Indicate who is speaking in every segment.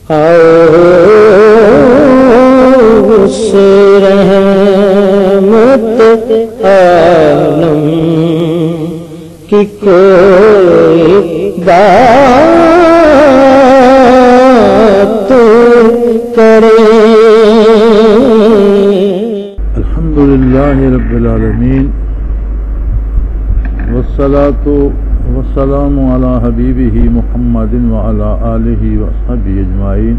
Speaker 1: اس رحمت عالم کی کوئی بات کرے.
Speaker 2: الحمدللہ رب العالمین والصلاة والسلام علی حبیبہ محمد وعلی آلہ وصحبہ اجمعین.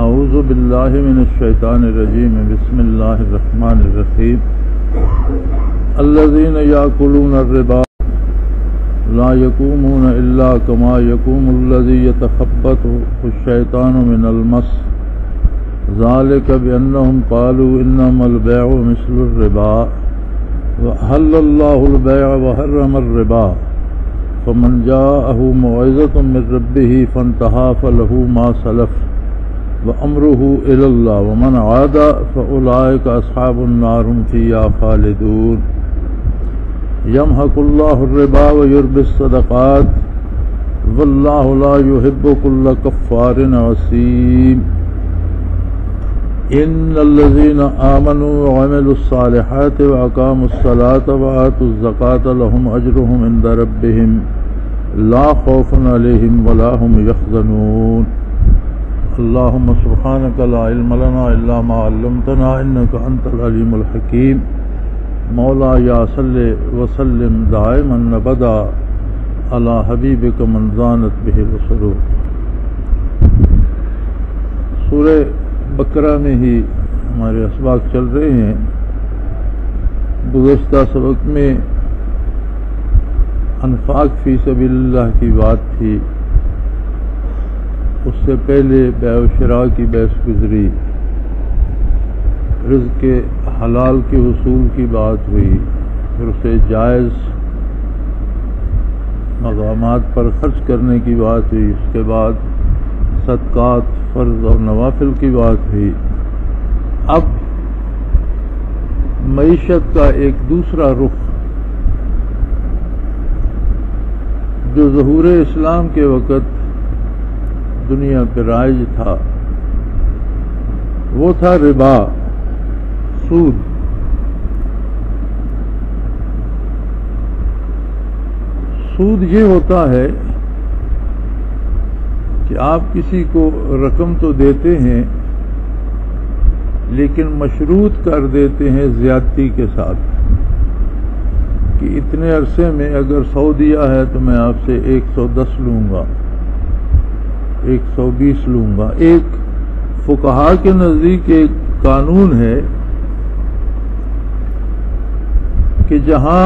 Speaker 2: اعوذ باللہ من الشیطان الرجیم. بسم اللہ الرحمن الرحیم. الذین یاکلون الربا لا یقومون الا کما یقوم الذی یتخبطہ الشیطان من المس ذلک بأنہم قالوا انما البیع مثل الربا وحل اللہ البیع وحرم الربا فمن جاءہ موعظۃ من ربہ فانتہى فلہ ما سلف وامرہ الی اللہ ومن عاد فاولئک اصحاب النار هم فیہا خالدون. یمحق اللہ الربا ویربی الصدقات واللہ لا يحب كل کفار عصیم. ان الذين آمنوا وعملوا الصالحات واقاموا الصلاة وآتوا الزكاة لهم اجرهم عند ربهم لا خوف عليهم ولا هم يحزنون. اللهم سبحانك لا علم لنا الا ما علمتنا انك انت العليم الحكيم. مولاي صل وسلم دائما ابدا على حبيبك من زانت به السرور. سورہ بقرہ میں ہی ہمارے اسباق چل رہے ہیں. گزشتہ سبق میں انفاق فی سبیل اللہ کی بات تھی. اس سے پہلے بیع و شراء کی بحث گزری. رزق حلال کے حصول کی بات ہوئی. پھر اسے جائز مقامات پر خرچ کرنے کی بات ہوئی. اس کے بعد صدقات فرض اور نوافل کی بات ہوئی. اب معیشت کا ایک دوسرا رخ جو ظہور اسلام کے وقت دنیا پہ رائج تھا وہ تھا ربا، سود. سود یہ ہوتا ہے کہ آپ کسی کو رقم تو دیتے ہیں لیکن مشروط کر دیتے ہیں زیادتی کے ساتھ کہ اتنے عرصے میں اگر 100 دیا ہے تو میں آپ سے 110 لوں گا، 120 لوں گا. ایک فقہا کے نزدیک ایک قانون ہے کہ جہاں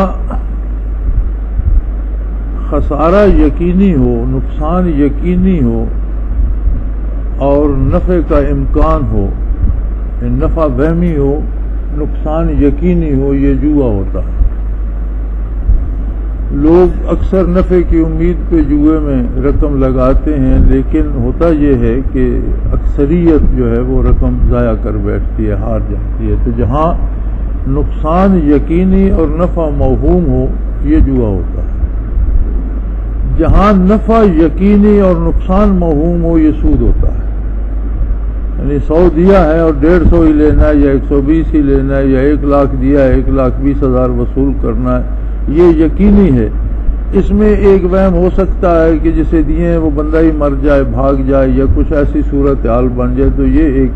Speaker 2: خسارہ یقینی ہو، نقصان یقینی ہو اور نفع کا امکان ہو، نفع وہمی ہو نقصان یقینی ہو، یہ جوا ہوتا ہے. لوگ اکثر نفع کی امید پہ جوئے میں رقم لگاتے ہیں لیکن ہوتا یہ ہے کہ اکثریت جو ہے وہ رقم ضائع کر بیٹھتی ہے، ہار جاتی ہے. تو جہاں نقصان یقینی اور نفع موہوم ہو یہ جوا ہوتا ہے. جہاں نفع یقینی اور نقصان موہوم ہو یہ سود ہوتا ہے. یعنی 100 دیا ہے اور 150 ہی لینا ہے یا 120 ہی لینا ہے یا 1 لاکھ دیا ہے 1,20,000 وصول کرنا ہے، یہ یقینی ہے. اس میں ایک وہم ہو سکتا ہے کہ جسے دیے ہیں وہ بندہ ہی مر جائے، بھاگ جائے یا کچھ ایسی صورتحال بن جائے، تو یہ ایک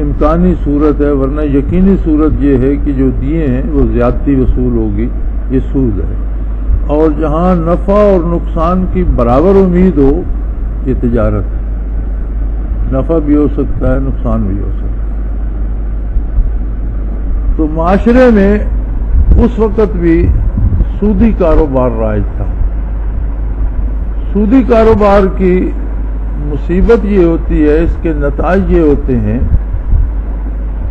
Speaker 2: امکانی صورت ہے. ورنہ یقینی صورت یہ ہے کہ جو دیے ہیں وہ زیادتی وصول ہوگی، یہ سود ہے. اور جہاں نفع اور نقصان کی برابر امید ہو یہ تجارت ہے. نفع بھی ہو سکتا ہے، نقصان بھی ہو سکتا ہے. تو معاشرے میں اس وقت بھی سودی کاروبار رائج تھا. سودی کاروبار کی مصیبت یہ ہوتی ہے، اس کے نتائج یہ ہوتے ہیں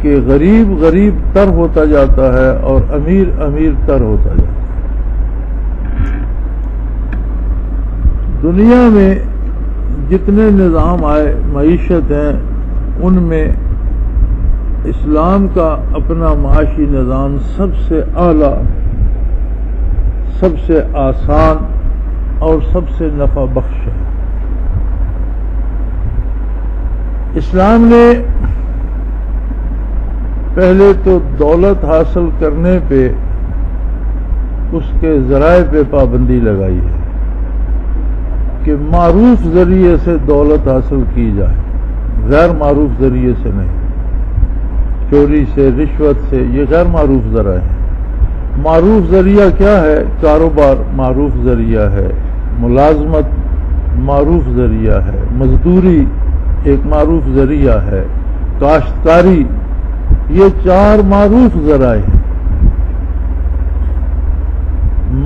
Speaker 2: کہ غریب غریب تر ہوتا جاتا ہے اور امیر امیر تر ہوتا جاتا ہے. دنیا میں جتنے نظام آئے معیشت ہیں ان میں اسلام کا اپنا معاشی نظام سب سے اعلیٰ، سب سے آسان اور سب سے نفع بخش ہے. اسلام نے پہلے تو دولت حاصل کرنے پہ اس کے ذرائع پہ پابندی لگائی ہے کہ معروف ذریعے سے دولت حاصل کی جائے، غیر معروف ذریعے سے نہیں، چوری سے، رشوت سے، یہ غیر معروف ذرائع ہے۔ معروف ذریعہ کیا ہے؟ کاروبار معروف ذریعہ ہے، ملازمت معروف ذریعہ ہے، مزدوری ایک معروف ذریعہ ہے، کاشتکاری، یہ 4 معروف ذرائع ہیں۔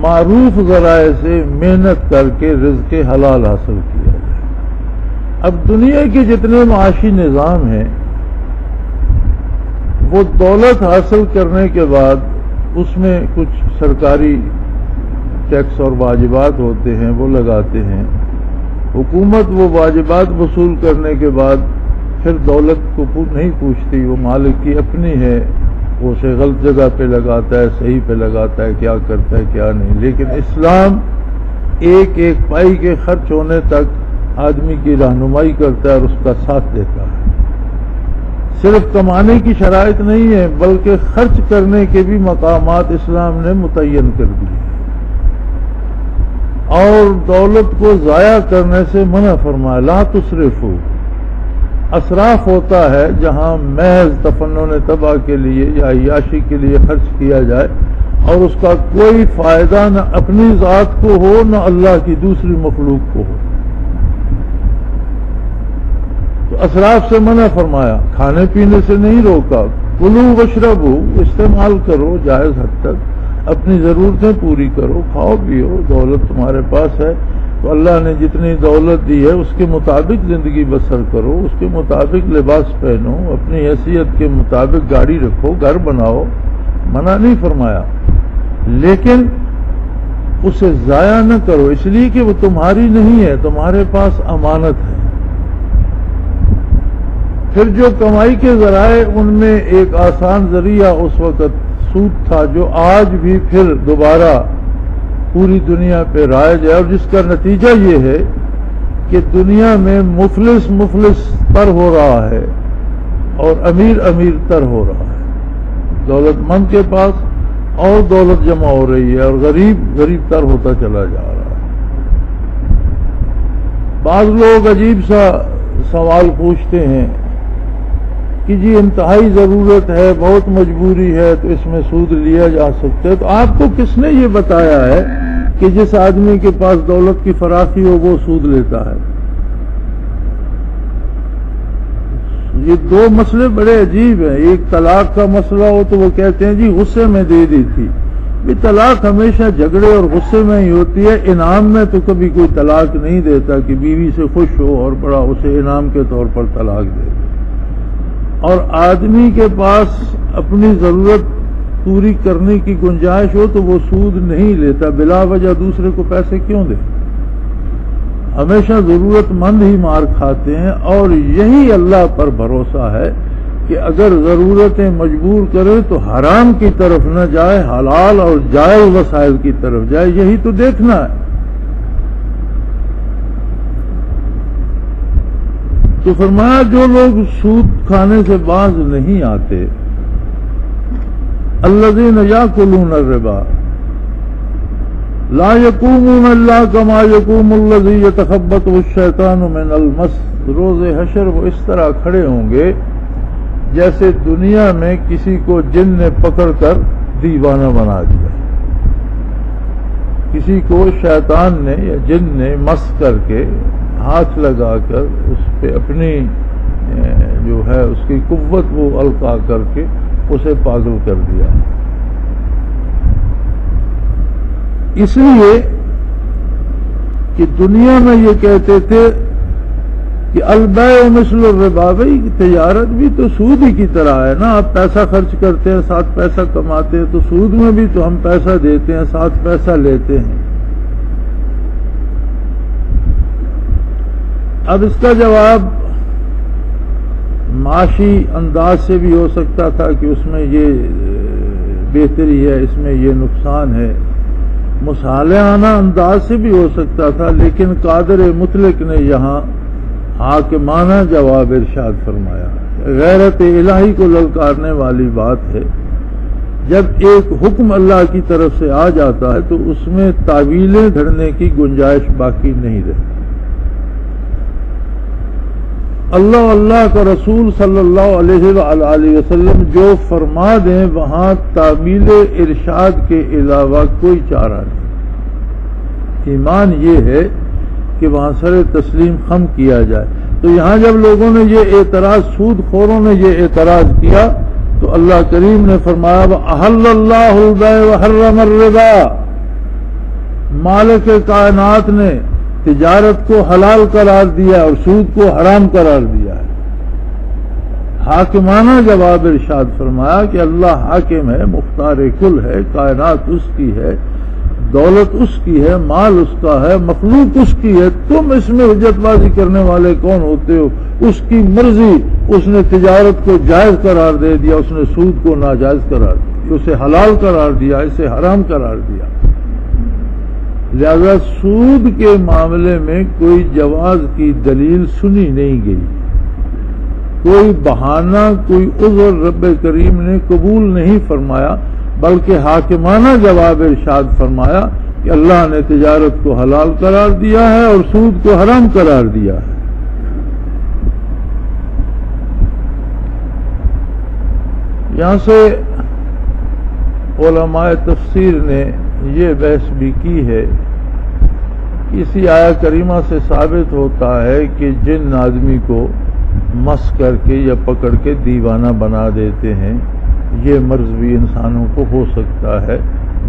Speaker 2: معروف ذرائع سے محنت کر کے رزق حلال حاصل کیا جائے۔ اب دنیا کے جتنے معاشی نظام ہیں وہ دولت حاصل کرنے کے بعد اس میں کچھ سرکاری ٹیکس اور واجبات ہوتے ہیں، وہ لگاتے ہیں۔ حکومت وہ واجبات وصول کرنے کے بعد پھر دولت کو نہیں پوچھتی، وہ مالک کی اپنی ہے، وہ اسے غلط جگہ پہ لگاتا ہے، صحیح پہ لگاتا ہے، کیا کرتا ہے کیا نہیں۔ لیکن اسلام ایک ایک پائی کے خرچ ہونے تک آدمی کی رہنمائی کرتا ہے اور اس کا ساتھ دیتا ہے۔ صرف کمانے کی شرائط نہیں ہے بلکہ خرچ کرنے کے بھی مقامات اسلام نے متعین کر دیے اور دولت کو ضائع کرنے سے منع فرمایا، لا تسرفوا۔ اسراف ہوتا ہے جہاں محض تفنن تباہ کے لیے یا عیاشی کے لیے خرچ کیا جائے اور اس کا کوئی فائدہ نہ اپنی ذات کو ہو نہ اللہ کی دوسری مخلوق کو ہو، تو اسراف سے منع فرمایا۔ کھانے پینے سے نہیں روکا، کلوا واشربوا، استعمال کرو جائز حد تک، اپنی ضرورتیں پوری کرو، کھاؤ پیو، دولت تمہارے پاس ہے تو اللہ نے جتنی دولت دی ہے اس کے مطابق زندگی بسر کرو، اس کے مطابق لباس پہنو، اپنی حیثیت کے مطابق گاڑی رکھو، گھر بناؤ، منع نہیں فرمایا، لیکن اسے ضائع نہ کرو اس لیے کہ وہ تمہاری نہیں ہے، تمہارے پاس امانت ہے۔ پھر جو کمائی کے ذرائع ان میں ایک آسان ذریعہ اس وقت سود تھا، جو آج بھی پھر دوبارہ پوری دنیا پہ رائج ہے، اور جس کا نتیجہ یہ ہے کہ دنیا میں مفلس تر ہو رہا ہے اور امیر تر ہو رہا ہے۔ دولت مند کے پاس اور دولت جمع ہو رہی ہے اور غریب تر ہوتا چلا جا رہا ہے۔ بعض لوگ عجیب سا سوال پوچھتے ہیں کہ جی انتہائی ضرورت ہے، بہت مجبوری ہے تو اس میں سود لیا جا سکتا ہے، تو آپ کو کس نے یہ بتایا ہے کہ جس آدمی کے پاس دولت کی فراخی ہو وہ سود لیتا ہے؟ یہ 2 مسئلے بڑے عجیب ہیں۔ ایک طلاق کا مسئلہ ہو تو وہ کہتے ہیں جی غصے میں دے دی تھی، بھی طلاق ہمیشہ جھگڑے اور غصے میں ہی ہوتی ہے، انعام میں تو کبھی کوئی طلاق نہیں دیتا کہ بیوی سے خوش ہو اور بڑا اسے انعام کے طور پر طلاق دے دے۔ اور آدمی کے پاس اپنی ضرورت پوری کرنے کی گنجائش ہو تو وہ سود نہیں لیتا، بلا وجہ دوسرے کو پیسے کیوں دے؟ ہمیشہ ضرورت مند ہی مار کھاتے ہیں، اور یہی اللہ پر بھروسہ ہے کہ اگر ضرورتیں مجبور کرے تو حرام کی طرف نہ جائے، حلال اور جائز وسائل کی طرف جائے، یہی تو دیکھنا ہے۔ تو فرمایا جو لوگ سود کھانے سے باز نہیں آتے، الذین یاکلون الربا لا یقومون الا کما یقوم الذی یتخبطہ الشیطان من المس، روز حشر وہ اس طرح کھڑے ہوں گے جیسے دنیا میں کسی کو جن نے پکڑ کر دیوانہ بنا دیا، کسی کو شیطان نے یا جن نے مس کر کے ہاتھ لگا کر اس پہ اپنی جو ہے اس کی قوت وہ القا کر کے اسے پاگل کر دیا۔ اس لیے کہ دنیا میں یہ کہتے تھے کہ البیع مثل الربا، بھائی تجارت بھی تو سود ہی کی طرح ہے نا، آپ پیسہ خرچ کرتے ہیں ساتھ پیسہ کماتے ہیں، تو سود میں بھی تو ہم پیسہ دیتے ہیں ساتھ پیسہ لیتے ہیں۔ اب اس کا جواب معاشی انداز سے بھی ہو سکتا تھا کہ اس میں یہ بہتری ہے، اس میں یہ نقصان ہے، مصالحانہ انداز سے بھی ہو سکتا تھا، لیکن قادر مطلق نے یہاں حاکمانہ جواب ارشاد فرمایا۔ غیرت الہی کو للکارنے والی بات ہے، جب ایک حکم اللہ کی طرف سے آ جاتا ہے تو اس میں تعویلیں گھڑنے کی گنجائش باقی نہیں رہتی۔ اللہ کا رسول صلی اللہ علیہ وآلہ وسلم جو فرما دیں وہاں تعویل ارشاد کے علاوہ کوئی چارہ نہیں۔ ایمان یہ ہے کہ وہاں سر تسلیم خم کیا جائے۔ تو یہاں جب لوگوں نے یہ اعتراض، سود خوروں نے یہ اعتراض کیا تو اللہ کریم نے فرمایا وَأَحَلَّ اللَّهُ الْبَيْعَ وَحَرَّمَ الرِّبَا، مالک کائنات نے تجارت کو حلال قرار دیا اور سود کو حرام قرار دیا ہے۔ حاکمانہ جواب ارشاد فرمایا کہ اللہ حاکم ہے، مختار کل ہے، کائنات اس کی ہے، دولت اس کی ہے، مال اس کا ہے، مخلوق اس کی ہے، تم اس میں حجت بازی کرنے والے کون ہوتے ہو؟ اس کی مرضی، اس نے تجارت کو جائز قرار دے دیا، اس نے سود کو ناجائز قرار دیا، اسے حلال قرار دیا، اسے حرام قرار دیا۔ لہذا سود کے معاملے میں کوئی جواز کی دلیل سنی نہیں گئی، کوئی بہانہ، کوئی عذر رب کریم نے قبول نہیں فرمایا، بلکہ حاکمانہ جواب ارشاد فرمایا کہ اللہ نے تجارت کو حلال قرار دیا ہے اور سود کو حرام قرار دیا ہے۔ یہاں سے علماء تفسیر نے یہ بحث بھی کی ہے کہ اسی آیہ کریمہ سے ثابت ہوتا ہے کہ جن آدمی کو مس کر کے یا پکڑ کے دیوانہ بنا دیتے ہیں، یہ مرض بھی انسانوں کو ہو سکتا ہے۔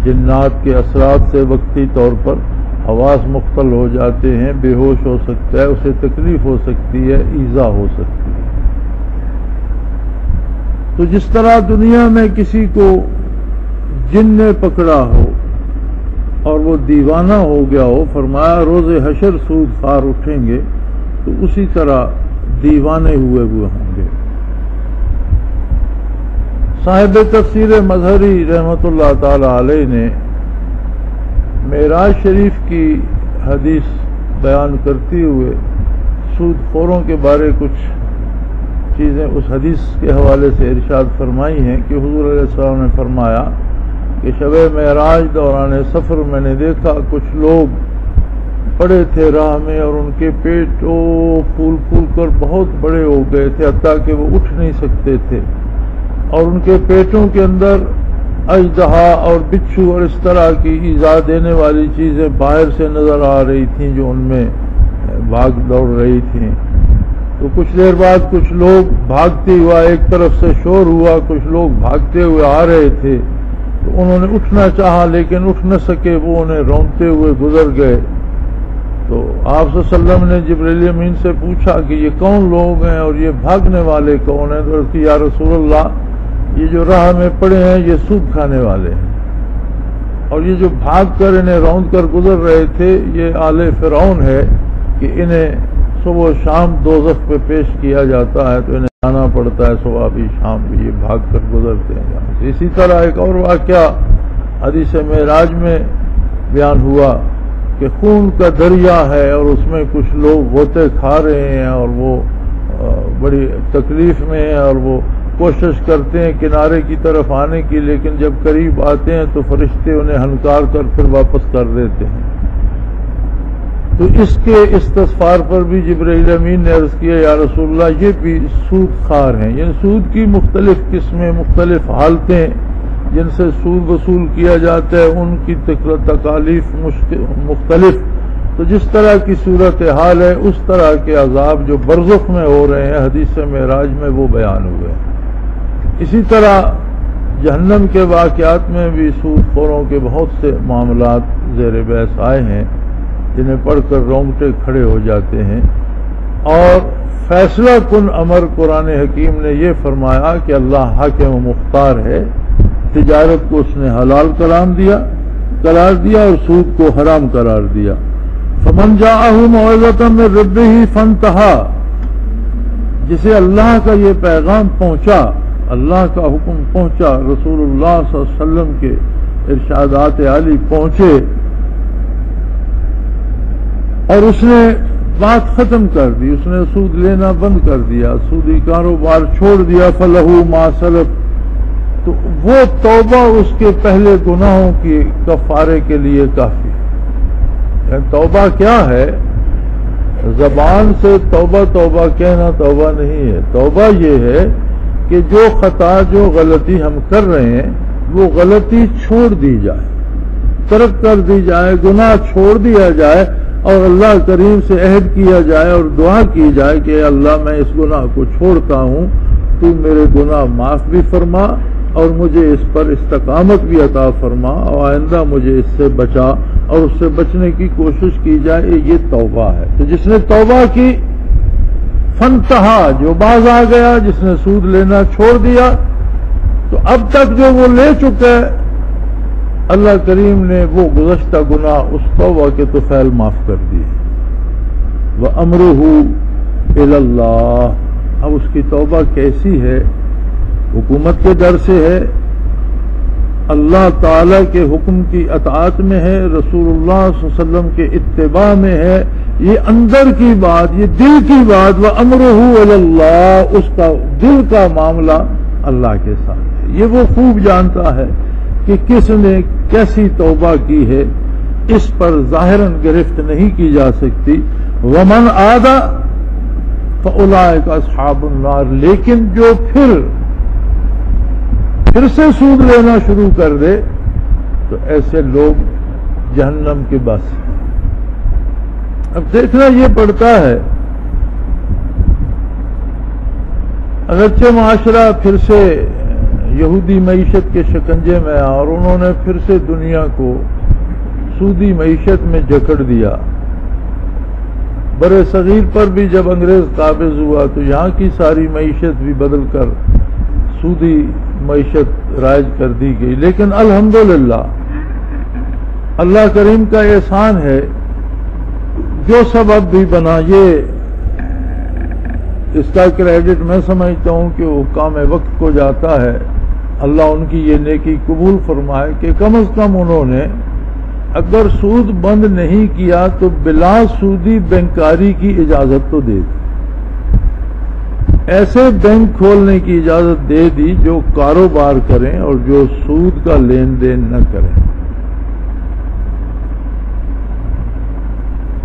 Speaker 2: جنات کے اثرات سے وقتی طور پر حواس مختل ہو جاتے ہیں، بے ہوش ہو سکتا ہے، اسے تکلیف ہو سکتی ہے، ایذا ہو سکتی ہے۔ تو جس طرح دنیا میں کسی کو جن نے پکڑا ہو اور وہ دیوانہ ہو گیا ہو، فرمایا روز حشر سود خوار اٹھیں گے تو اسی طرح دیوانے ہوئے ہوں گے۔ صاحب تفسیر مظہری رحمۃ اللہ تعالی علیہ نے معراج شریف کی حدیث بیان کرتے ہوئے سود خوروں کے بارے کچھ چیزیں اس حدیث کے حوالے سے ارشاد فرمائی ہیں کہ حضور علیہ السلام نے فرمایا کہ شب معراج دوران سفر میں نے دیکھا کچھ لوگ پڑے تھے راہ میں اور ان کے پیٹ پھول پھول کر بہت بڑے ہو گئے تھے، حتیٰ کہ وہ اٹھ نہیں سکتے تھے، اور ان کے پیٹوں کے اندر اژدہا اور بچھو اور اس طرح کی ایذا دینے والی چیزیں باہر سے نظر آ رہی تھیں جو ان میں بھاگ دوڑ رہی تھیں۔ تو کچھ دیر بعد کچھ لوگ بھاگتے ہوا، ایک طرف سے شور ہوا، کچھ لوگ بھاگتے ہوئے آ رہے تھے، تو انہوں نے اٹھنا چاہا لیکن اٹھ نہ سکے، وہ انہیں رونتے ہوئے گزر گئے۔ تو آپ صلی اللہ علیہ وسلم نے جبریل امین سے پوچھا کہ یہ کون لوگ ہیں اور یہ بھاگنے والے کون ہیں؟ تو کہ یا رسول اللہ، یہ جو راہ میں پڑے ہیں یہ سود کھانے والے ہیں، اور یہ جو بھاگ کر انہیں روند کر گزر رہے تھے یہ آل فرعون ہے کہ انہیں صبح و شام دوزخ پہ پیش کیا جاتا ہے، تو انہیں جانا پڑتا ہے صبح بھی شام بھی، یہ بھاگ کر گزرتے ہیں یہاں سے۔ اسی طرح ایک اور واقعہ حدیث معراج میں بیان ہوا کہ خون کا دریا ہے اور اس میں کچھ لوگ غوطے کھا رہے ہیں اور وہ بڑی تکلیف میں ہیں، اور وہ کوشش کرتے ہیں کنارے کی طرف آنے کی، لیکن جب قریب آتے ہیں تو فرشتے انہیں ہنکار کر پھر واپس کر دیتے ہیں۔ تو اس کے استغفار پر بھی جبرائیل امین نے عرض کیا یا رسول اللہ یہ بھی سود خوار ہیں، یعنی سود کی مختلف قسمیں، مختلف حالتیں جن سے سود وصول کیا جاتا ہے، ان کی تکالیف مختلف۔ تو جس طرح کی صورت حال ہے اس طرح کے عذاب جو برزخ میں ہو رہے ہیں حدیث معراج میں وہ بیان ہوئے ہیں۔ اسی طرح جہنم کے واقعات میں بھی سود خوروں کے بہت سے معاملات زیر بحث آئے ہیں جنہیں پڑھ کر رونگٹے کھڑے ہو جاتے ہیں، اور فیصلہ کن امر قرآن حکیم نے یہ فرمایا کہ اللہ حاکم و مختار ہے، تجارت کو اس نے حلال قرار دیا اور سود کو حرام قرار دیا۔ فمن جاءہ موعظۃ من ربہ فانتہا، جسے اللہ کا یہ پیغام پہنچا، اللہ کا حکم پہنچا، رسول اللہ صلی اللہ علیہ وسلم کے ارشادات عالی پہنچے، اور اس نے بات ختم کر دی، اس نے سود لینا بند کر دیا، سودی کاروبار چھوڑ دیا، فلہو ما سلف، تو وہ توبہ اس کے پہلے گناہوں کی کفارے کے لیے کافی ہے۔ یعنی توبہ کیا ہے؟ زبان سے توبہ توبہ کہنا توبہ نہیں ہے۔ توبہ یہ ہے کہ جو خطا، جو غلطی ہم کر رہے ہیں وہ غلطی چھوڑ دی جائے، ترک کر دی جائے، گناہ چھوڑ دیا جائے، اور اللہ کریم سے عہد کیا جائے اور دعا کی جائے کہ اے اللہ میں اس گناہ کو چھوڑتا ہوں، تو میرے گناہ معاف بھی فرما اور مجھے اس پر استقامت بھی عطا فرما، اور آئندہ مجھے اس سے بچا، اور اس سے بچنے کی کوشش کی جائے، یہ توبہ ہے۔ تو جس نے توبہ کی فنتہا، جو باز آ گیا، جس نے سود لینا چھوڑ دیا، تو اب تک جو وہ لے چکا ہے، اللہ کریم نے وہ گزشتہ گناہ اس توبہ کے طفیل معاف کر دیے۔ وَأَمْرُهُ إِلَى اللَّهِ، اب اس کی توبہ کیسی ہے؟ حکومت کے در سے ہے، اللہ تعالی کے حکم کی اطاعت میں ہے، رسول اللہ صلی اللہ علیہ وسلم کے اتباع میں ہے، یہ اندر کی بات، یہ دل کی بات، وَأَمْرُهُ إِلَى اللَّهِ، اس کا دل کا معاملہ اللہ کے ساتھ ہے۔ یہ وہ خوب جانتا ہے کہ کس نے کیسی توبہ کی ہے، اس پر ظاہراً گرفت نہیں کی جا سکتی۔ وَمَنْ عَادَ فَأُولَٰئِكَ أَصْحَابُ النَّارِ، لیکن جو پھر سے سود لینا شروع کر دے تو ایسے لوگ جہنم کے باسی۔ اب دیکھنا یہ پڑتا ہے، اگرچہ معاشرہ پھر سے یہودی معیشت کے شکنجے میں، اور انہوں نے پھر سے دنیا کو سودی معیشت میں جکڑ دیا۔ برے صغیر پر بھی جب انگریز قابض ہوا تو یہاں کی ساری معیشت بھی بدل کر سودی معیشت رائج کر دی گئی، لیکن الحمدللہ اللہ کریم کا احسان ہے، جو سبب بھی بنا، یہ اس کا کریڈٹ میں سمجھتا ہوں کہ حکام وقت کو جاتا ہے، اللہ ان کی یہ نیکی قبول فرمائے کہ کم از کم انہوں نے اگر سود بند نہیں کیا تو بلا سودی بینکاری کی اجازت تو دے دی، ایسے بینک کھولنے کی اجازت دے دی جو کاروبار کریں اور جو سود کا لین دین نہ کریں۔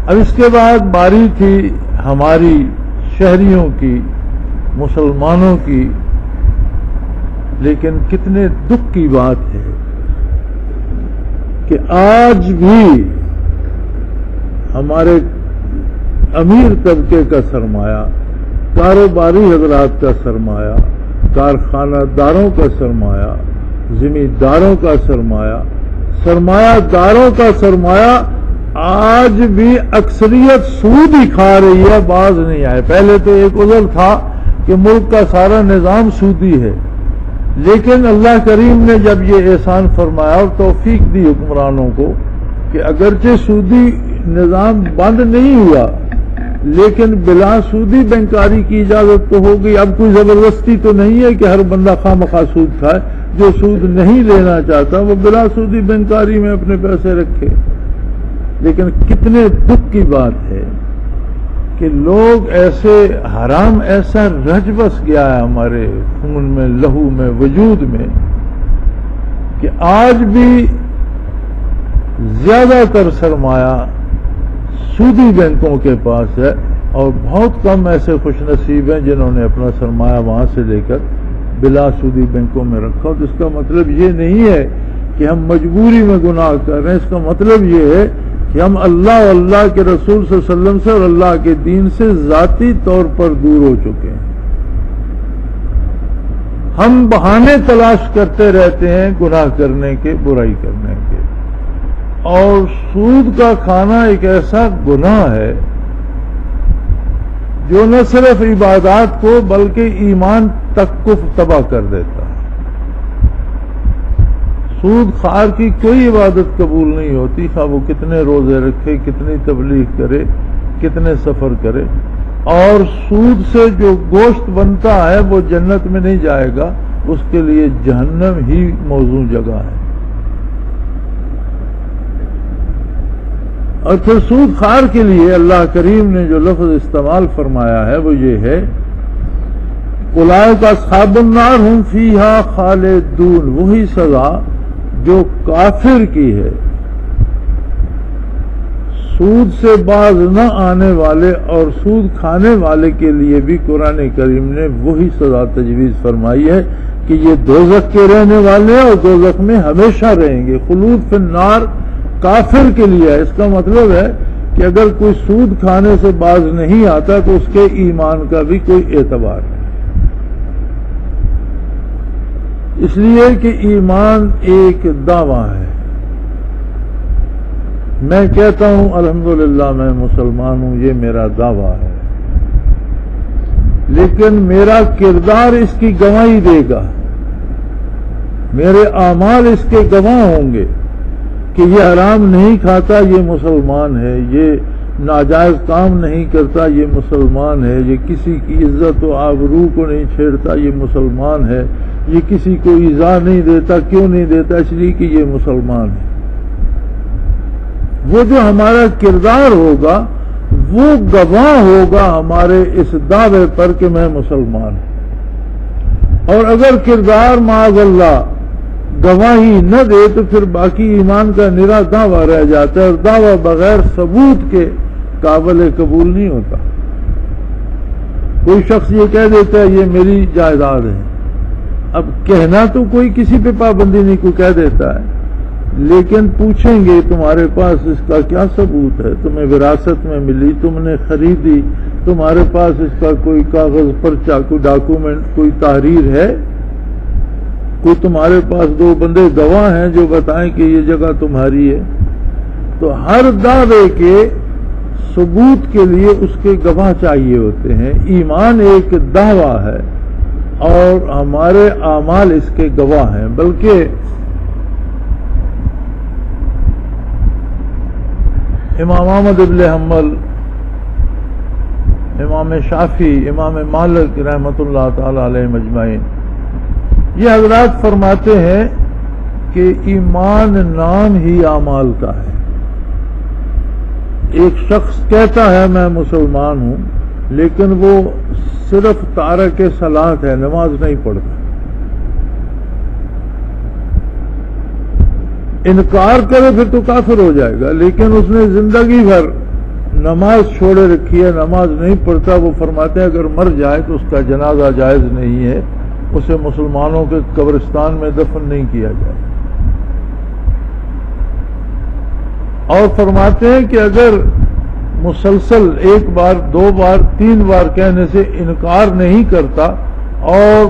Speaker 2: اب اس کے بعد باری تھی ہماری شہریوں کی، مسلمانوں کی، لیکن کتنے دکھ کی بات ہے کہ آج بھی ہمارے امیر طبقے کا سرمایہ، کاروباری حضرات کا سرمایہ، کارخانہ داروں کا سرمایہ، زمینداروں کا سرمایہ، سرمایہ داروں کا سرمایہ آج بھی اکثریت سود ہی کھا رہی ہے، باز نہیں آئے۔ پہلے تو ایک عذر تھا کہ ملک کا سارا نظام سودی ہے، لیکن اللہ کریم نے جب یہ احسان فرمایا اور توفیق دی حکمرانوں کو کہ اگرچہ سودی نظام بند نہیں ہوا لیکن بلا سودی بینکاری کی اجازت تو ہو گئی۔ اب کوئی زبردستی تو نہیں ہے کہ ہر بندہ خواہ مخواہ سود کھائے، جو سود نہیں لینا چاہتا وہ بلا سودی بینکاری میں اپنے پیسے رکھے۔ لیکن کتنے دکھ کی بات ہے کہ لوگ ایسے حرام ایسا رج بس گیا ہے ہمارے خون میں، لہو میں، وجود میں، کہ آج بھی زیادہ تر سرمایہ سودی بینکوں کے پاس ہے، اور بہت کم ایسے خوش نصیب ہیں جنہوں نے اپنا سرمایہ وہاں سے لے کر بلا سودی بینکوں میں رکھا۔ تو اس کا مطلب یہ نہیں ہے کہ ہم مجبوری میں گناہ کر رہے ہیں، اس کا مطلب یہ ہے کہ ہم اللہ اور اللہ کے رسول صلی اللہ علیہ وسلم سے اور اللہ کے دین سے ذاتی طور پر دور ہو چکے ہیں۔ ہم بہانے تلاش کرتے رہتے ہیں گناہ کرنے کے، برائی کرنے کے، اور سود کا کھانا ایک ایسا گناہ ہے جو نہ صرف عبادات کو بلکہ ایمان تک کو تباہ کر دیتا ہے۔ سود خار کی کوئی عبادت قبول نہیں ہوتی، خواہ وہ کتنے روزے رکھے، کتنی تبلیغ کرے، کتنے سفر کرے، اور سود سے جو گوشت بنتا ہے وہ جنت میں نہیں جائے گا، اس کے لیے جہنم ہی موزوں جگہ ہے۔ اور پھر سود خوار کے لیے اللہ کریم نے جو لفظ استعمال فرمایا ہے وہ یہ ہے اولئک اصحاب النار ہم فیہا خالدون، وہی سزا جو کافر کی ہے۔ سود سے باز نہ آنے والے اور سود کھانے والے کے لیے بھی قرآن کریم نے وہی سزا تجویز فرمائی ہے کہ یہ دوزخ کے رہنے والے اور دوزخ میں ہمیشہ رہیں گے۔ خلود فی النار کافر کے لیے ہے، اس کا مطلب ہے کہ اگر کوئی سود کھانے سے باز نہیں آتا تو اس کے ایمان کا بھی کوئی اعتبار نہیں، اس لیے کہ ایمان ایک دعویٰ ہے۔ میں کہتا ہوں الحمدللہ میں مسلمان ہوں، یہ میرا دعویٰ ہے، لیکن میرا کردار اس کی گواہی دے گا، میرے اعمال اس کے گواہ ہوں گے کہ یہ حرام نہیں کھاتا یہ مسلمان ہے، یہ ناجائز کام نہیں کرتا یہ مسلمان ہے، یہ کسی کی عزت و آبرو کو نہیں چھیڑتا یہ مسلمان ہے، یہ کسی کو ایذا نہیں دیتا، کیوں نہیں دیتا؟ اس لیے کہ یہ مسلمان ہے۔ وہ جو ہمارا کردار ہوگا وہ گواہ ہوگا ہمارے اس دعوے پر کہ میں مسلمان ہوں، اور اگر کردار معاذ اللہ گواہی نہ دے تو پھر باقی ایمان کا نرا دعویٰ رہ جاتا ہے، اور دعویٰ بغیر ثبوت کے قابل قبول نہیں ہوتا۔ کوئی شخص یہ کہہ دیتا ہے یہ میری جائیداد ہے، اب کہنا تو کوئی کسی پہ پابندی نہیں، کوئی کہہ دیتا ہے، لیکن پوچھیں گے تمہارے پاس اس کا کیا ثبوت ہے؟ تمہیں وراثت میں ملی، تم نے خریدی، تمہارے پاس اس کا کوئی کاغذ پرچہ، کوئی ڈاکومنٹ، کوئی تحریر ہے؟ کوئی تمہارے پاس دو بندے گواہ ہیں جو بتائیں کہ یہ جگہ تمہاری ہے؟ تو ہر دعوے کے ثبوت کے لیے اس کے گواہ چاہیے ہوتے ہیں۔ ایمان ایک دعویٰ ہے اور ہمارے اعمال اس کے گواہ ہیں، بلکہ امام احمد بن حنبل، امام شافعی، امام مالک رحمۃ اللہ تعالی علیہ مجمعین، یہ حضرات فرماتے ہیں کہ ایمان نام ہی اعمال کا ہے۔ ایک شخص کہتا ہے میں مسلمان ہوں، لیکن وہ صرف تارک صلاۃ ہے، نماز نہیں پڑھتا، انکار کرے پھر تو کافر ہو جائے گا، لیکن اس نے زندگی بھر نماز چھوڑے رکھی ہے، نماز نہیں پڑھتا، وہ فرماتے ہیں اگر مر جائے تو اس کا جنازہ جائز نہیں ہے، اسے مسلمانوں کے قبرستان میں دفن نہیں کیا جائے۔ اور فرماتے ہیں کہ اگر مسلسل ایک بار، دو بار، تین بار کہنے سے انکار نہیں کرتا اور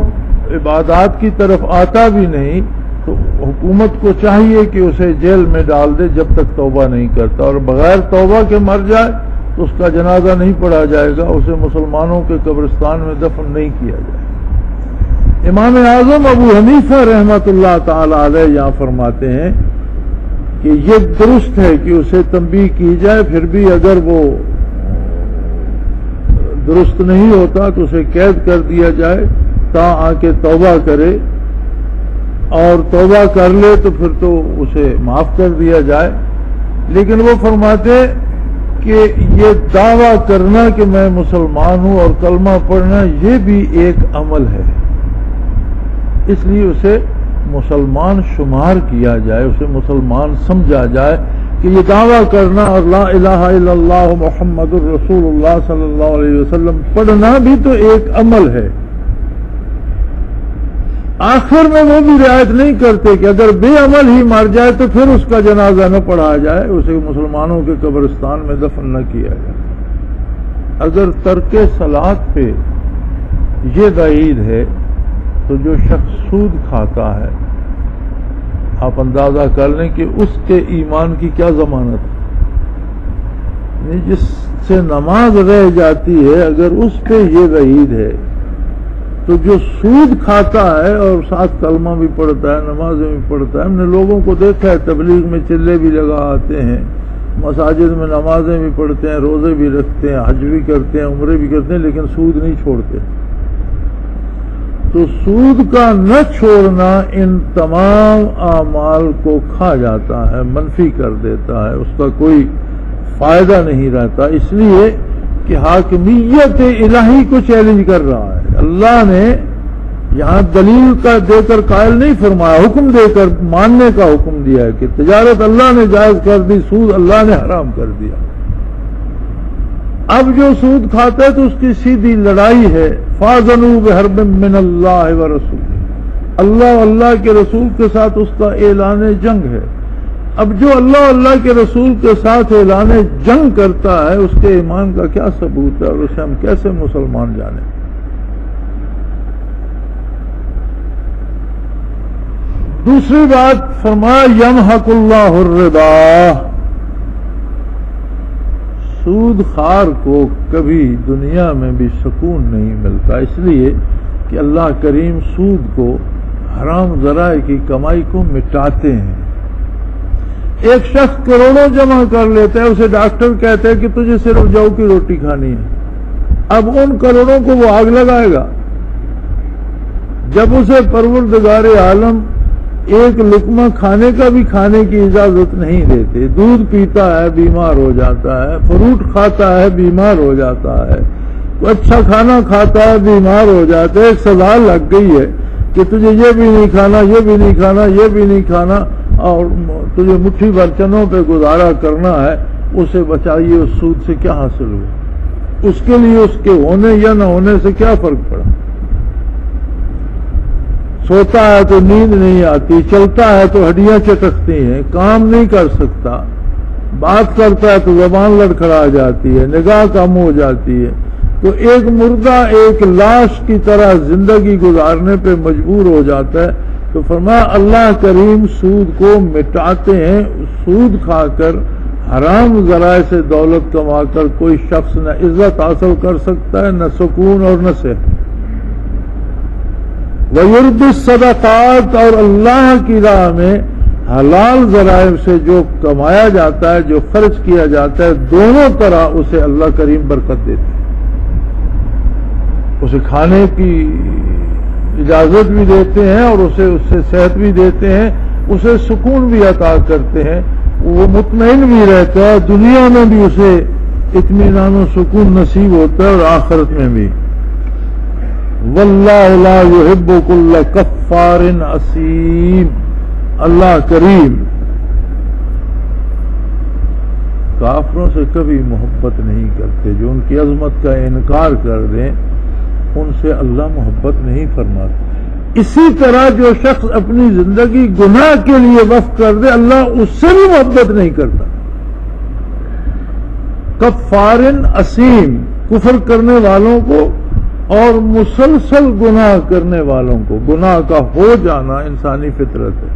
Speaker 2: عبادات کی طرف آتا بھی نہیں تو حکومت کو چاہیے کہ اسے جیل میں ڈال دے جب تک توبہ نہیں کرتا، اور بغیر توبہ کے مر جائے تو اس کا جنازہ نہیں پڑھا جائے گا، اسے مسلمانوں کے قبرستان میں دفن نہیں کیا جائے۔ امام اعظم ابو حنیفہ رحمۃ اللہ تعالی علیہ یہاں فرماتے ہیں کہ یہ درست ہے کہ اسے تنبیہ کی جائے، پھر بھی اگر وہ درست نہیں ہوتا تو اسے قید کر دیا جائے تا آ کے توبہ کرے، اور توبہ کر لے تو پھر تو اسے معاف کر دیا جائے۔ لیکن وہ فرماتے کہ یہ دعویٰ کرنا کہ میں مسلمان ہوں اور کلمہ پڑھنا یہ بھی ایک عمل ہے، اس لیے اسے مسلمان شمار کیا جائے، اسے مسلمان سمجھا جائے کہ یہ دعویٰ کرنا اور لا الہ الا اللہ محمد الرسول اللہ صلی اللہ علیہ وسلم پڑھنا بھی تو ایک عمل ہے۔ آخر میں وہ بھی رعایت نہیں کرتے کہ اگر بے عمل ہی مر جائے تو پھر اس کا جنازہ نہ پڑھایا جائے، اسے مسلمانوں کے قبرستان میں دفن نہ کیا جائے۔ اگر ترک صلاۃ پہ یہ وعید ہے تو جو شخص سود کھاتا ہے آپ اندازہ کر لیں کہ اس کے ایمان کی کیا ضمانت ہے۔ جس سے نماز رہ جاتی ہے اگر اس پہ یہ وعید ہے تو جو سود کھاتا ہے اور ساتھ کلمہ بھی پڑھتا ہے، نمازیں بھی پڑھتا ہے، ہم نے لوگوں کو دیکھا ہے تبلیغ میں چلے بھی لگا آتے ہیں، مساجد میں نمازیں بھی پڑھتے ہیں، روزے بھی رکھتے ہیں، حج بھی کرتے ہیں، عمرے بھی کرتے ہیں، لیکن سود نہیں چھوڑتے۔ تو سود کا نہ چھوڑنا ان تمام اعمال کو کھا جاتا ہے، منفی کر دیتا ہے، اس کا کوئی فائدہ نہیں رہتا، اس لیے کہ حاکمیت الہی کو چیلنج کر رہا ہے۔ اللہ نے یہاں دلیل کا دے کر قائل نہیں فرمایا، حکم دے کر ماننے کا حکم دیا ہے کہ تجارت اللہ نے جائز کر دی، سود اللہ نے حرام کر دیا۔ اب جو سود کھاتا ہے تو اس کی سیدھی لڑائی ہے، فَاذَنُوا بِحَرْبٍ مِّنَ اللَّهِ وَرَسُولِهِ، اللہ اللہ کے رسول کے ساتھ اس کا اعلان جنگ ہے۔ اب جو اللہ کے رسول کے ساتھ اعلان جنگ کرتا ہے اس کے ایمان کا کیا ثبوت ہے، اور اسے ہم کیسے مسلمان جانیں؟ دوسری بات فرمایا یمحق اللہ الربا، سود خار کو کبھی دنیا میں بھی سکون نہیں ملتا، اس لیے کہ اللہ کریم سود کو، حرام ذرائع کی کمائی کو مٹاتے ہیں۔ ایک شخص کروڑوں جمع کر لیتا ہے، اسے ڈاکٹر کہتے ہیں کہ تجھے صرف جو کی روٹی کھانی ہے، اب ان کروڑوں کو وہ آگ لگائے گا۔ جب اسے پروردگار عالم ایک لقمہ کھانے کا بھی کھانے کی اجازت نہیں دیتے، دودھ پیتا ہے بیمار ہو جاتا ہے، فروٹ کھاتا ہے بیمار ہو جاتا ہے، اچھا کھانا کھاتا ہے بیمار ہو جاتا ہے، ایک سزا لگ گئی ہے کہ تجھے یہ بھی نہیں کھانا، یہ بھی نہیں کھانا، یہ بھی نہیں کھانا، اور تجھے مٹھی برتنوں پہ گزارا کرنا ہے، اسے بچائیے۔ اس سود سے کیا حاصل ہوا؟ اس کے لیے اس کے ہونے یا نہ ہونے سے کیا فرق پڑا؟ سوتا ہے تو نیند نہیں آتی، چلتا ہے تو ہڈیاں چٹکتی ہیں، کام نہیں کر سکتا، بات کرتا ہے تو زبان لڑکھڑا جاتی ہے، نگاہ کم ہو جاتی ہے، تو ایک مردہ ایک لاش کی طرح زندگی گزارنے پہ مجبور ہو جاتا ہے۔ تو فرمایا اللہ کریم سود کو مٹاتے ہیں۔ سود کھا کر، حرام ذرائع سے دولت کما کر کوئی شخص نہ عزت حاصل کر سکتا ہے، نہ سکون اور نہ صحت۔ وَيُرْبِ الصَّدَقَاتِ، اور اللہ کی راہ میں حلال ذرائع سے جو کمایا جاتا ہے، جو خرچ کیا جاتا ہے، دونوں طرح اسے اللہ کریم برکت دیتے ہیں۔ اسے کھانے کی اجازت بھی دیتے ہیں اور اسے اس سے صحت بھی دیتے ہیں، اسے سکون بھی عطا کرتے ہیں، وہ مطمئن بھی رہتا ہے، دنیا میں بھی اسے اطمینان و سکون نصیب ہوتا ہے اور آخرت میں بھی۔ واللہ لا يحب كل کفار اثیم، اللہ کریم کافروں سے کبھی محبت نہیں کرتے، جو ان کی عظمت کا انکار کر دیں ان سے اللہ محبت نہیں فرماتا۔ اسی طرح جو شخص اپنی زندگی گناہ کے لیے وقف کر دے، اللہ اس سے بھی محبت نہیں کرتا۔ کفار اثیم، کفر کرنے والوں کو اور مسلسل گناہ کرنے والوں کو۔ گناہ کا ہو جانا انسانی فطرت ہے،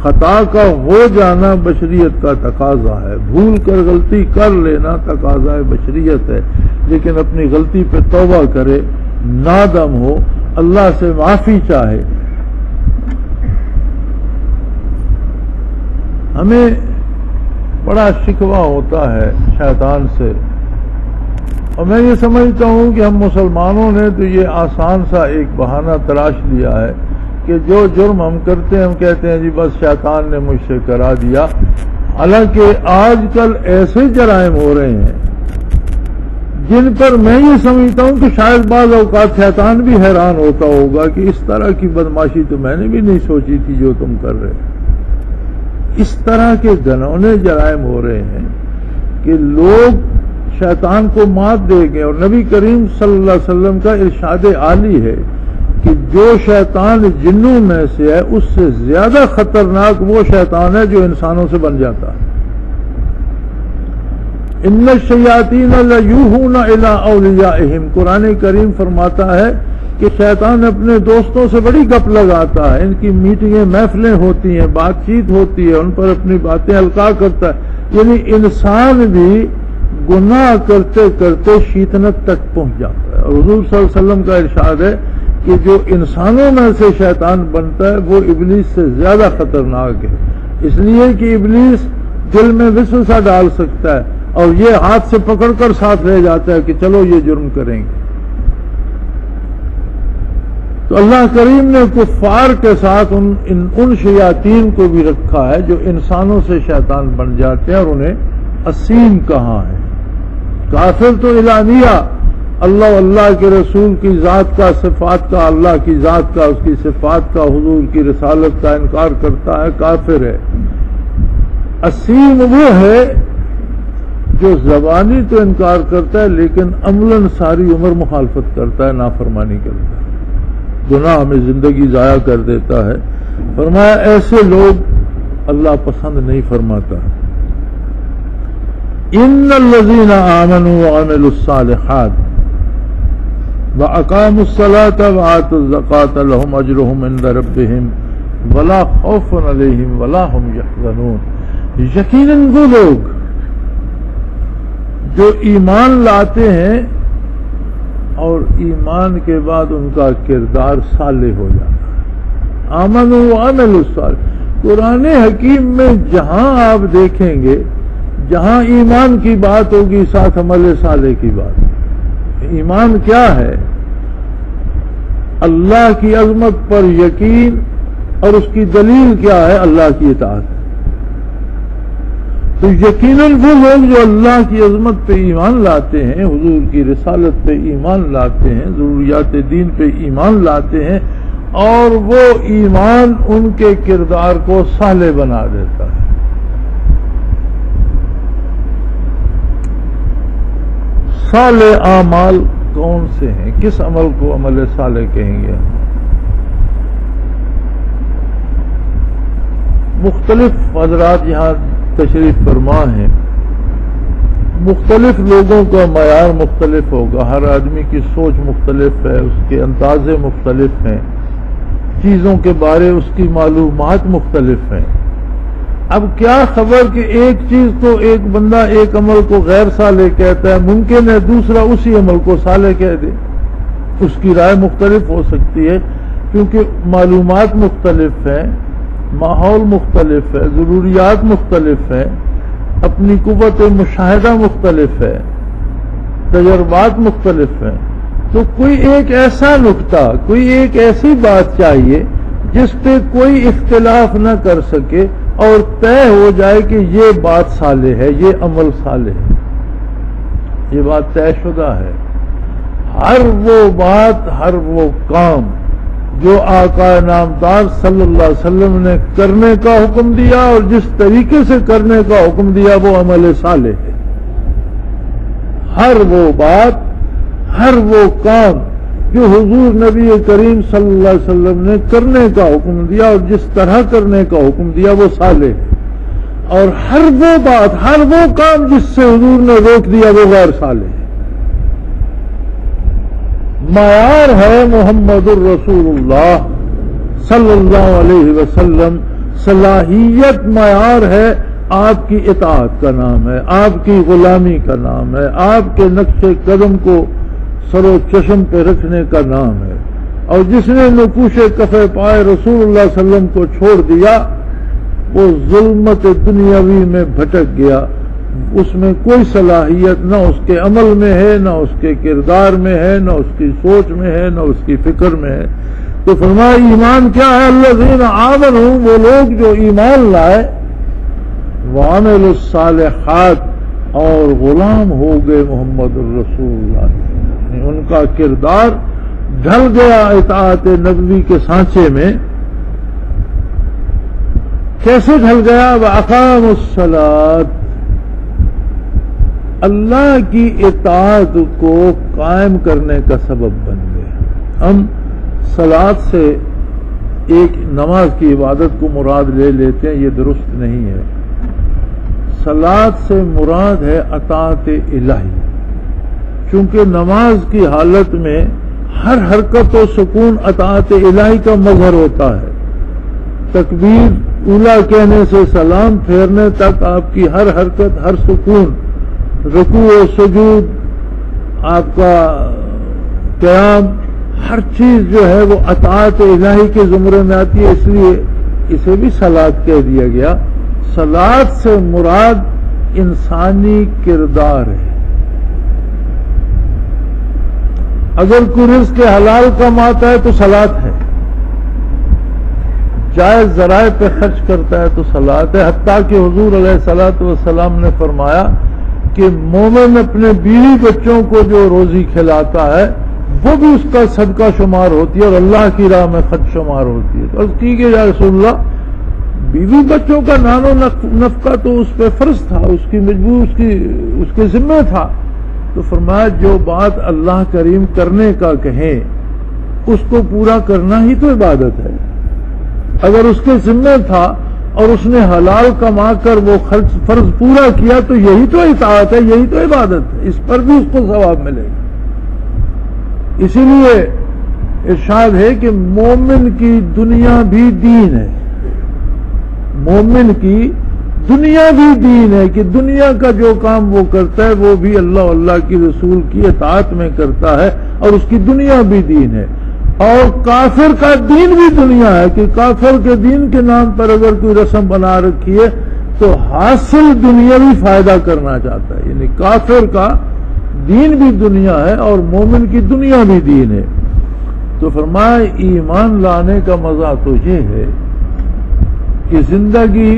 Speaker 2: خطا کا ہو جانا بشریت کا تقاضا ہے، بھول کر غلطی کر لینا تقاضا بشریت ہے، لیکن اپنی غلطی پہ توبہ کرے، نادم ہو، اللہ سے معافی چاہے۔ ہمیں بڑا شکوہ ہوتا ہے شیطان سے، اور میں یہ سمجھتا ہوں کہ ہم مسلمانوں نے تو یہ آسان سا ایک بہانہ تراش لیا ہے کہ جو جرم ہم کرتے ہیں ہم کہتے ہیں جی بس شیطان نے مجھ سے کرا دیا، حالانکہ آج کل ایسے جرائم ہو رہے ہیں جن پر میں یہ سمجھتا ہوں کہ شاید بعض اوقات شیطان بھی حیران ہوتا ہوگا کہ اس طرح کی بدماشی تو میں نے بھی نہیں سوچی تھی جو تم کر رہے۔ اس طرح کے گھنونے جرائم ہو رہے ہیں کہ لوگ شیطان کو مات دے گئے، اور نبی کریم صلی اللہ علیہ وسلم کا ارشاد عالی ہے کہ جو شیطان جنوں میں سے ہے اس سے زیادہ خطرناک وہ شیطان ہے جو انسانوں سے بن جاتا ہے۔ ان الشیاطین لیوحون الی اولیاءہم، قرآن کریم فرماتا ہے کہ شیطان اپنے دوستوں سے بڑی گپ لگاتا ہے، ان کی میٹنگیں محفلیں ہوتی ہیں، بات چیت ہوتی ہے، ان پر اپنی باتیں القاء کرتا ہے، یعنی انسان بھی گناہ کرتے کرتے شیطنت تک پہنچ جاتا ہے۔ اور حضور صلی اللہ علیہ وسلم کا ارشاد ہے کہ جو انسانوں میں سے شیطان بنتا ہے وہ ابلیس سے زیادہ خطرناک ہے، اس لیے کہ ابلیس دل میں وسوسہ ڈال سکتا ہے اور یہ ہاتھ سے پکڑ کر ساتھ لے جاتا ہے کہ چلو یہ جرم کریں گے۔ تو اللہ کریم نے کفار کے ساتھ ان شیاطین کو بھی رکھا ہے جو انسانوں سے شیطان بن جاتے ہیں اور انہیں اسیم کہاں ہے؟ کافر تو اعلانیہ اللہ و اللہ کے رسول کی ذات کا، صفات کا، اللہ کی ذات کا، اس کی صفات کا، حضور کی رسالت کا انکار کرتا ہے، کافر ہے۔ اسیم وہ ہے جو زبانی تو انکار کرتا ہے لیکن عملاً ساری عمر مخالفت کرتا ہے، نافرمانی کرتا ہے، گناہ میں زندگی ضائع کر دیتا ہے۔ فرمایا ایسے لوگ اللہ پسند نہیں فرماتا۔ ان الذین آمنوا وعملوا الصالحات وَأَقَامُوا الصَّلَاةَ وَآتَوُا الزَّكَاةَ لَهُمْ أَجْرُهُمْ عِندَ رَبِّهِمْ وَلَا خَوْفٌ عَلَيْهِمْ وَلَا هُمْ يَحْزَنُونَ۔ یقیناً وہ لوگ جو ایمان لاتے ہیں اور ایمان کے بعد ان کا کردار صالح ہو جاتا ہے۔ آمنوا وعملوا الصالحات، قرآن حکیم میں جہاں آپ دیکھیں گے، جہاں ایمان کی بات ہوگی ساتھ عمل صالح کی بات۔ ایمان کیا ہے؟ اللہ کی عظمت پر یقین، اور اس کی دلیل کیا ہے؟ اللہ کی اطاعت۔ تو یقیناً وہ لوگ جو اللہ کی عظمت پہ ایمان لاتے ہیں، حضور کی رسالت پہ ایمان لاتے ہیں، ضروریات دین پہ ایمان لاتے ہیں، اور وہ ایمان ان کے کردار کو صالح بنا دیتا ہے۔ صالح اعمال کون سے ہیں؟ کس عمل کو عمل صالح کہیں گے؟ مختلف حضرات یہاں تشریف فرما ہیں، مختلف لوگوں کا معیار مختلف ہوگا، ہر آدمی کی سوچ مختلف ہے، اس کے اندازے مختلف ہیں، چیزوں کے بارے اس کی معلومات مختلف ہیں۔ اب کیا خبر کہ ایک چیز کو ایک بندہ ایک عمل کو غیر صالح کہتا ہے، ممکن ہے دوسرا اسی عمل کو صالح کہہ دے، اس کی رائے مختلف ہو سکتی ہے، کیونکہ معلومات مختلف ہیں، ماحول مختلف ہے، ضروریات مختلف ہیں، اپنی قوت مشاہدہ مختلف ہے، تجربات مختلف ہیں۔ تو کوئی ایک ایسا نقطہ، کوئی ایک ایسی بات چاہیے جس پہ کوئی اختلاف نہ کر سکے اور طے ہو جائے کہ یہ بات صالح ہے، یہ عمل صالح ہے، یہ بات طے شدہ ہے۔ ہر وہ بات، ہر وہ کام جو آقا نامدار صلی اللہ علیہ وسلم نے کرنے کا حکم دیا اور جس طریقے سے کرنے کا حکم دیا وہ عمل صالح ہے۔ ہر وہ بات، ہر وہ کام جو حضور نبی کریم صلی اللہ علیہ وسلم نے کرنے کا حکم دیا اور جس طرح کرنے کا حکم دیا وہ صالح ہے، اور ہر وہ بات، ہر وہ کام جس سے حضور نے روک دیا وہ غیر صالح ہے۔ معیار ہے محمد الرسول اللہ صلی اللہ علیہ وسلم، صلاحیت معیار ہے، آپ کی اطاعت کا نام ہے، آپ کی غلامی کا نام ہے، آپ کے نقش قدم کو سر و چشم پہ رکھنے کا نام ہے۔ اور جس نے نقوش کفے پائے رسول اللہ صلی اللہ علیہ وسلم کو چھوڑ دیا وہ ظلمت دنیاوی میں بھٹک گیا، اس میں کوئی صلاحیت نہ اس کے عمل میں ہے، نہ اس کے کردار میں ہے، نہ اس کی سوچ میں ہے، نہ اس کی فکر میں ہے۔ تو فرمایا ایمان کیا ہے؟ الذین آمنوا، وہ لوگ جو ایمان لائے، وعملوا الصالحات، اور غلام ہو گئے محمد الرسول اللہ، ان کا کردار ڈھل گیا اطاعت نبوی کے سانچے میں۔ کیسے ڈھل گیا؟ وَأَقَامُوا الصَّلَاةَ، اللہ کی اطاعت کو قائم کرنے کا سبب بن گئے۔ ہم صلاۃ سے ایک نماز کی عبادت کو مراد لے لیتے ہیں، یہ درست نہیں ہے۔ صلاۃ سے مراد ہے اطاعت الہی، چونکہ نماز کی حالت میں ہر حرکت و سکون اطاعت الہی کا مظہر ہوتا ہے۔ تکبیر اولیٰ کہنے سے سلام پھیرنے تک آپ کی ہر حرکت، ہر سکون، رکوع و سجود، آپ کا قیام، ہر چیز جو ہے وہ اطاعت الہی کے زمرے میں آتی ہے، اس لیے اسے بھی صلاۃ کہہ دیا گیا۔ صلاۃ سے مراد انسانی کردار ہے۔ اگر کوئی رزق کے حلال کماتا ہے تو صلاۃ ہے، جائز ذرائع پہ خرچ کرتا ہے تو صلات ہے. حتیٰ کہ حضور علیہ الصلوۃ والسلام نے فرمایا کہ مومن اپنے بیوی بچوں کو جو روزی کھلاتا ہے وہ بھی اس کا صدقہ شمار ہوتی ہے اور اللہ کی راہ میں خرچ شمار ہوتی ہے. تو عرض کی کہ یا رسول اللہ بیوی بچوں کا نان و نفقہ تو اس پہ فرض تھا، اس کی مجبور اس کے ذمہ تھا. تو فرمایا جو بات اللہ کریم کرنے کا کہیں اس کو پورا کرنا ہی تو عبادت ہے. اگر اس کے ذمہ تھا اور اس نے حلال کما کر وہ فرض پورا کیا تو یہی تو اطاعت ہے، یہی تو عبادت ہے، اس پر بھی اس کو ثواب ملے گا. اسی لیے ارشاد ہے کہ مومن کی دنیا بھی دین ہے، مومن کی دنیا بھی دین ہے کہ دنیا کا جو کام وہ کرتا ہے وہ بھی اللہ اللہ کی رسول کی اطاعت میں کرتا ہے اور اس کی دنیا بھی دین ہے. اور کافر کا دین بھی دنیا ہے کہ کافر کے دین کے نام پر اگر کوئی رسم بنا رکھی ہے تو حاصل دنیاوی فائدہ کرنا چاہتا ہے. یعنی کافر کا دین بھی دنیا ہے اور مومن کی دنیا بھی دین ہے. تو فرمایا ایمان لانے کا مزہ تو یہ ہے کہ زندگی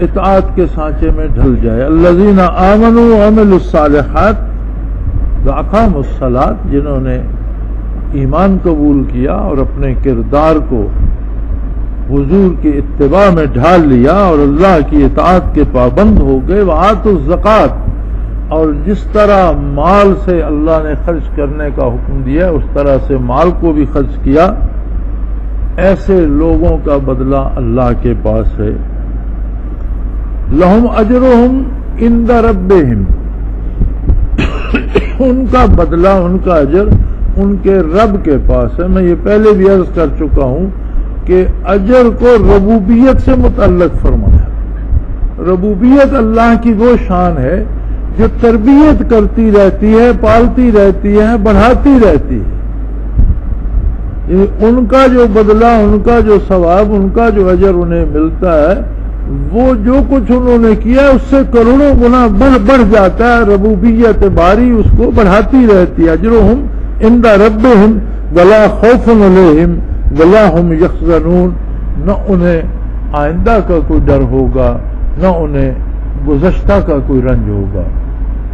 Speaker 2: اطاعت کے سانچے میں ڈھل جائے. الذین آمنوا وعملوا الصالحات واقاموا الصلاۃ، جنہوں نے ایمان قبول کیا اور اپنے کردار کو حضور کی اتباع میں ڈھال لیا اور اللہ کی اطاعت کے پابند ہو گئے. وآتوا الزکوٰۃ، اور جس طرح مال سے اللہ نے خرچ کرنے کا حکم دیا اس طرح سے مال کو بھی خرچ کیا. ایسے لوگوں کا بدلہ اللہ کے پاس ہے. لہم اجرہم عند ربہم، ان کا بدلہ، ان کا اجر ان کے رب کے پاس ہے. میں یہ پہلے بھی عرض کر چکا ہوں کہ اجر کو ربوبیت سے متعلق فرمایا. ربوبیت اللہ کی وہ شان ہے جو تربیت کرتی رہتی ہے، پالتی رہتی ہے، بڑھاتی رہتی ہے. ان کا جو بدلہ، ان کا جو ثواب، ان کا جو اجر انہیں ملتا ہے وہ جو کچھ انہوں نے کیا اس سے کروڑوں گنا بڑھ جاتا ہے. ربوبیت باری اس کو بڑھاتی رہتی ہے. اجرہم عند ربہم ولا خوف علیہم ولا ہم یحزنون، نہ انہیں آئندہ کا کوئی ڈر ہوگا نہ انہیں گزشتہ کا کوئی رنج ہوگا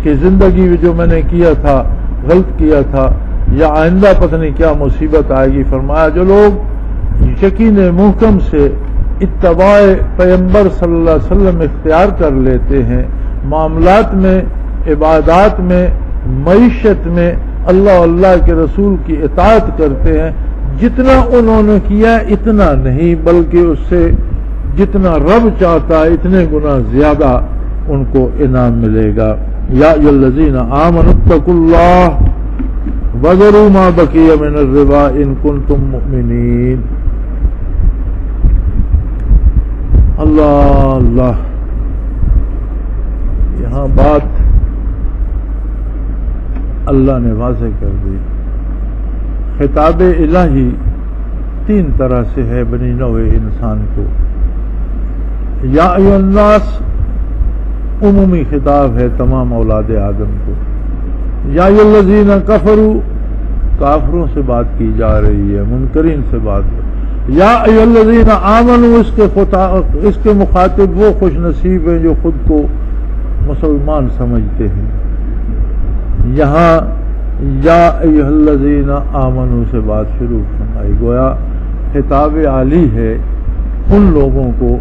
Speaker 2: کہ زندگی میں جو میں نے کیا تھا غلط کیا تھا یا آئندہ پتہ نہیں کیا مصیبت آئے گی. فرمایا جو لوگ یقین محکم سے اتباع پیغمبر صلی اللہ علیہ وسلم اختیار کر لیتے ہیں، معاملات میں، عبادات میں، معیشت میں اللہ کے رسول کی اطاعت کرتے ہیں، جتنا انہوں نے کیا اتنا نہیں بلکہ اس سے جتنا رب چاہتا ہے اتنے گنا زیادہ ان کو انعام ملے گا. یا ایھا الذین آمنوا اتقوا اللہ وذروا ما بقی من الربا ان کنتم مؤمنین. اللہ اللہ، یہاں بات اللہ نے واضح کر دی. خطاب الہی تین طرح سے ہے بنی نوع انسان کو. یا ایھا الناس عمومی خطاب ہے تمام اولاد آدم کو. یا ایھا الذین کفروا، کافروں سے بات کی جا رہی ہے، منکرین سے بات. یا ایھا الذین آمنوا، اس کے مخاطب وہ خوش نصیب ہیں جو خود کو مسلمان سمجھتے ہیں. یہاں یا ایھا الذین آمنوا سے بات شروع فرمائی. گویا خطاب عالی ہے ان لوگوں کو